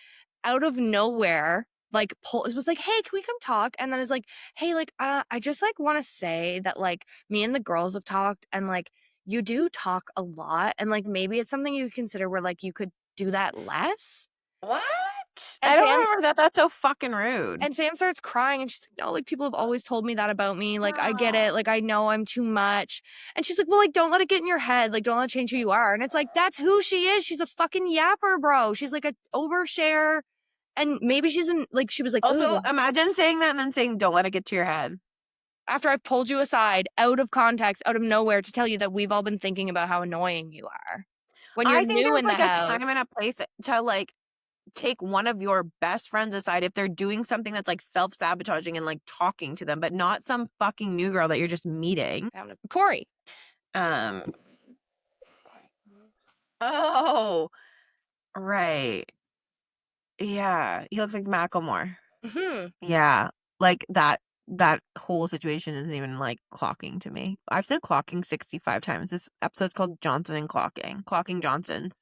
out of nowhere, like pull it was like, hey, can we come talk? And then it's like, hey, like, I just like want to say that like me and the girls have talked and like you do talk a lot and like maybe it's something you consider where like you could do that less. What? And I don't Sam remember that. That's so fucking rude. and Sam starts crying and she's like, no, like people have always told me that about me. Like I get it. Like I know I'm too much. And she's like, well, like don't let it get in your head. Like don't let it change who you are. And it's like, that's who she is. She's a fucking yapper, bro. She's like a overshare. And maybe she's in like she was like, Also, oh, imagine saying that and then saying, don't let it get to your head. after I've pulled you aside out of context, out of nowhere to tell you that we've all been thinking about how annoying you are when you're I think new there's in the like a time house. and a place to like take one of your best friends aside if they're doing something that's like self-sabotaging and like talking to them, but not some fucking new girl that you're just meeting. Corey. Um, oh, right. Yeah, he looks like Macklemore. Hmm. Yeah, like that whole situation isn't even like clocking to me. I've said clocking 65 times. This episode's called Johnson and Clocking. Clocking Johnsons.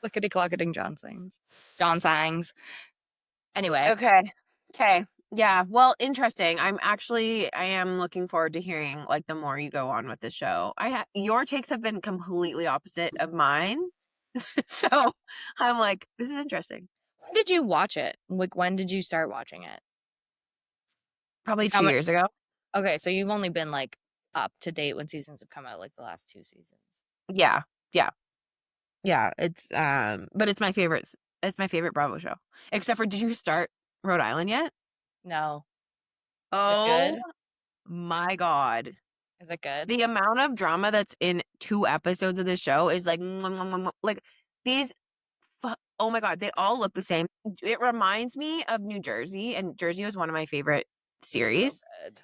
Clickety clocketing Johnsons. Johnsongs. Anyway. Okay. Okay. Yeah. Well, interesting. I am looking forward to hearing like the more you go on with the show. Your takes have been completely opposite of mine. So I'm like, this is interesting. When did you watch it? Like when did you start watching it? Probably Like how 2 much? years ago. Okay, so you've only been like up to date when seasons have come out, like the last two seasons. Yeah. Yeah. Yeah. But it's my favorite Bravo show. Except for did you start Rhode Island yet? No. Is it Oh good? my God. Is it good? The amount of drama that's in 2 episodes of the show is like, like these, oh my God, they all look the same. It reminds me of New Jersey, and Jersey was one of my favorite So series. good.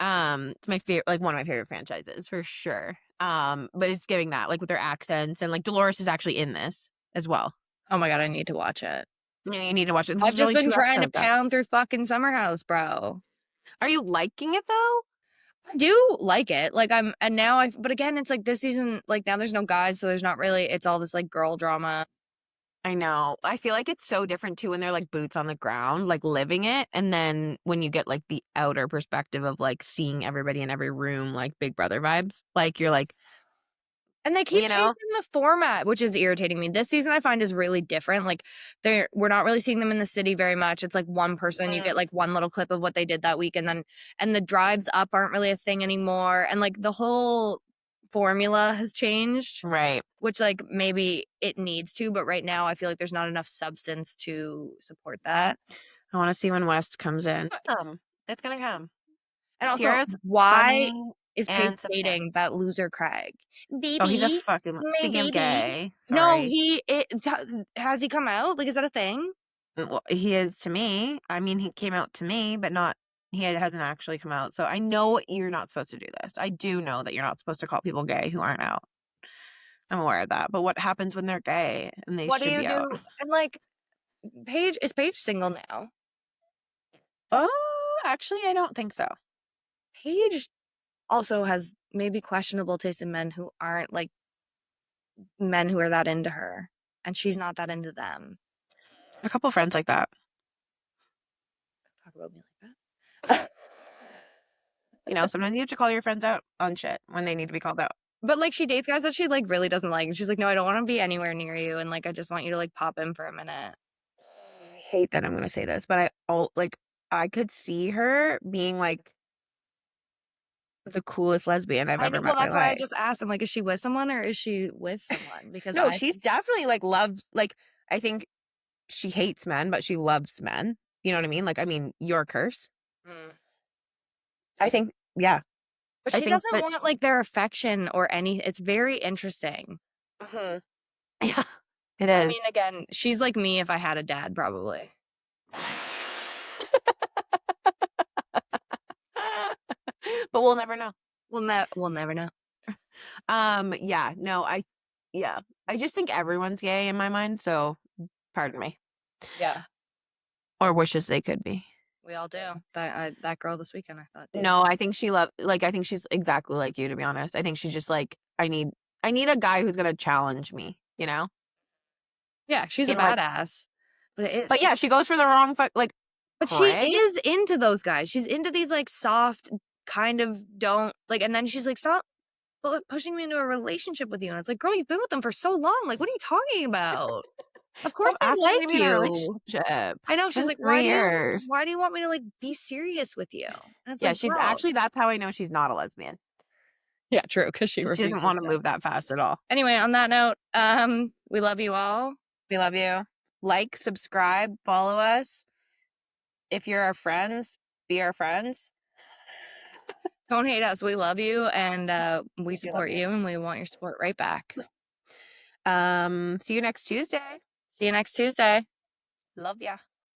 It's my favorite, like one of my favorite franchises for sure. But it's giving that, like with their accents, and like Dolores is actually in this as well. Oh my God, I need to watch it. You need to watch it. This I've is just only been 2 trying to episodes though. pound through fucking Summer House, bro. Are you liking it though? I do like it. Like and now but again, it's like this season, like now there's no guys, so there's not really, it's all this like girl drama. I know. I feel like it's so different too when they're like boots on the ground, like living it, and then when you get like the outer perspective of like seeing everybody in every room, like Big Brother vibes. Like you're like, And they keep you changing know? the format, which is irritating me. This season I find is really different. Like we're not really seeing them in the city very much. It's like one person, you get like one little clip of what they did that week, and then and the drives up aren't really a thing anymore. And like the whole formula has changed, Right. which like maybe it needs to, but right now I feel like there's not enough substance to support that. I want to see when West comes in. It's gonna come. And also, Tierra's why funny is Paige and substance. dating that loser Craig? Oh, he's a Baby, fucking. my Speaking of baby. gay, No, sorry. has he come out? Like, is that a thing? Well, he is to me. I mean, he came out to me, but not. He hasn't actually come out. So I know you're not supposed to do this. I do know that you're not supposed to call people gay who aren't out. I'm aware of that. But what happens when they're gay and they What do should you be out? do? And like, Paige is Paige single now? Oh, actually, I don't think so. Paige also has maybe questionable taste in men who aren't like men who are that into her, and she's not that into them. A couple friends like that. Talk about me like that. You know, sometimes you have to call your friends out on shit when they need to be called out. But like, she dates guys that she like really doesn't like, and she's like, no, I don't want to be anywhere near you, and like, I just want you to like pop in for a minute. I hate that I'm gonna say this, but I could see her being like the coolest lesbian I've I know. ever met Well, in my that's why I life. just asked him, like, is she with someone or is she with someone? Because No, I she's think, definitely like loves like I think she hates men, but she loves men. You know what I mean? Like I mean, your curse. mm. I think yeah. But I she think doesn't that want like their affection or any. It's very interesting. Mhm. Yeah, it I mean, is. again, she's like me if I had a dad, probably. But we'll never know. We'll never know. Yeah, no, yeah. I just think everyone's gay in my mind, so pardon me. Yeah, Or wishes they could be. we all do. That girl this weekend, I thought, did. No, I think I think she's exactly like you, to be honest. I think she's just like, I need a guy who's gonna challenge me, you know? Yeah, she's a In like badass. But but yeah, she goes for the wrong like but she Craig? is into those guys. She's into these like soft, kind of don't like, and then she's like, stop pushing me into a relationship with you. And it's like, girl, you've been with them for so long. Like, what are you talking about? Of course Stop they asking me like to be in a you. relationship. I know. It's She's been like, 3 years. why do you want me to like be serious with you? And it's Yeah, like, she's girl. actually that's how I know she's not a lesbian. Yeah, true, because she She doesn't refuses wanna to. move that fast at all. Anyway, on that note, we love you all. We love you. Like, subscribe, follow us. If you're our friends, be our friends. Don't hate us. We love you, and we We love support you. you, and we want your support right back. See you next Tuesday. See you next Tuesday. Love ya.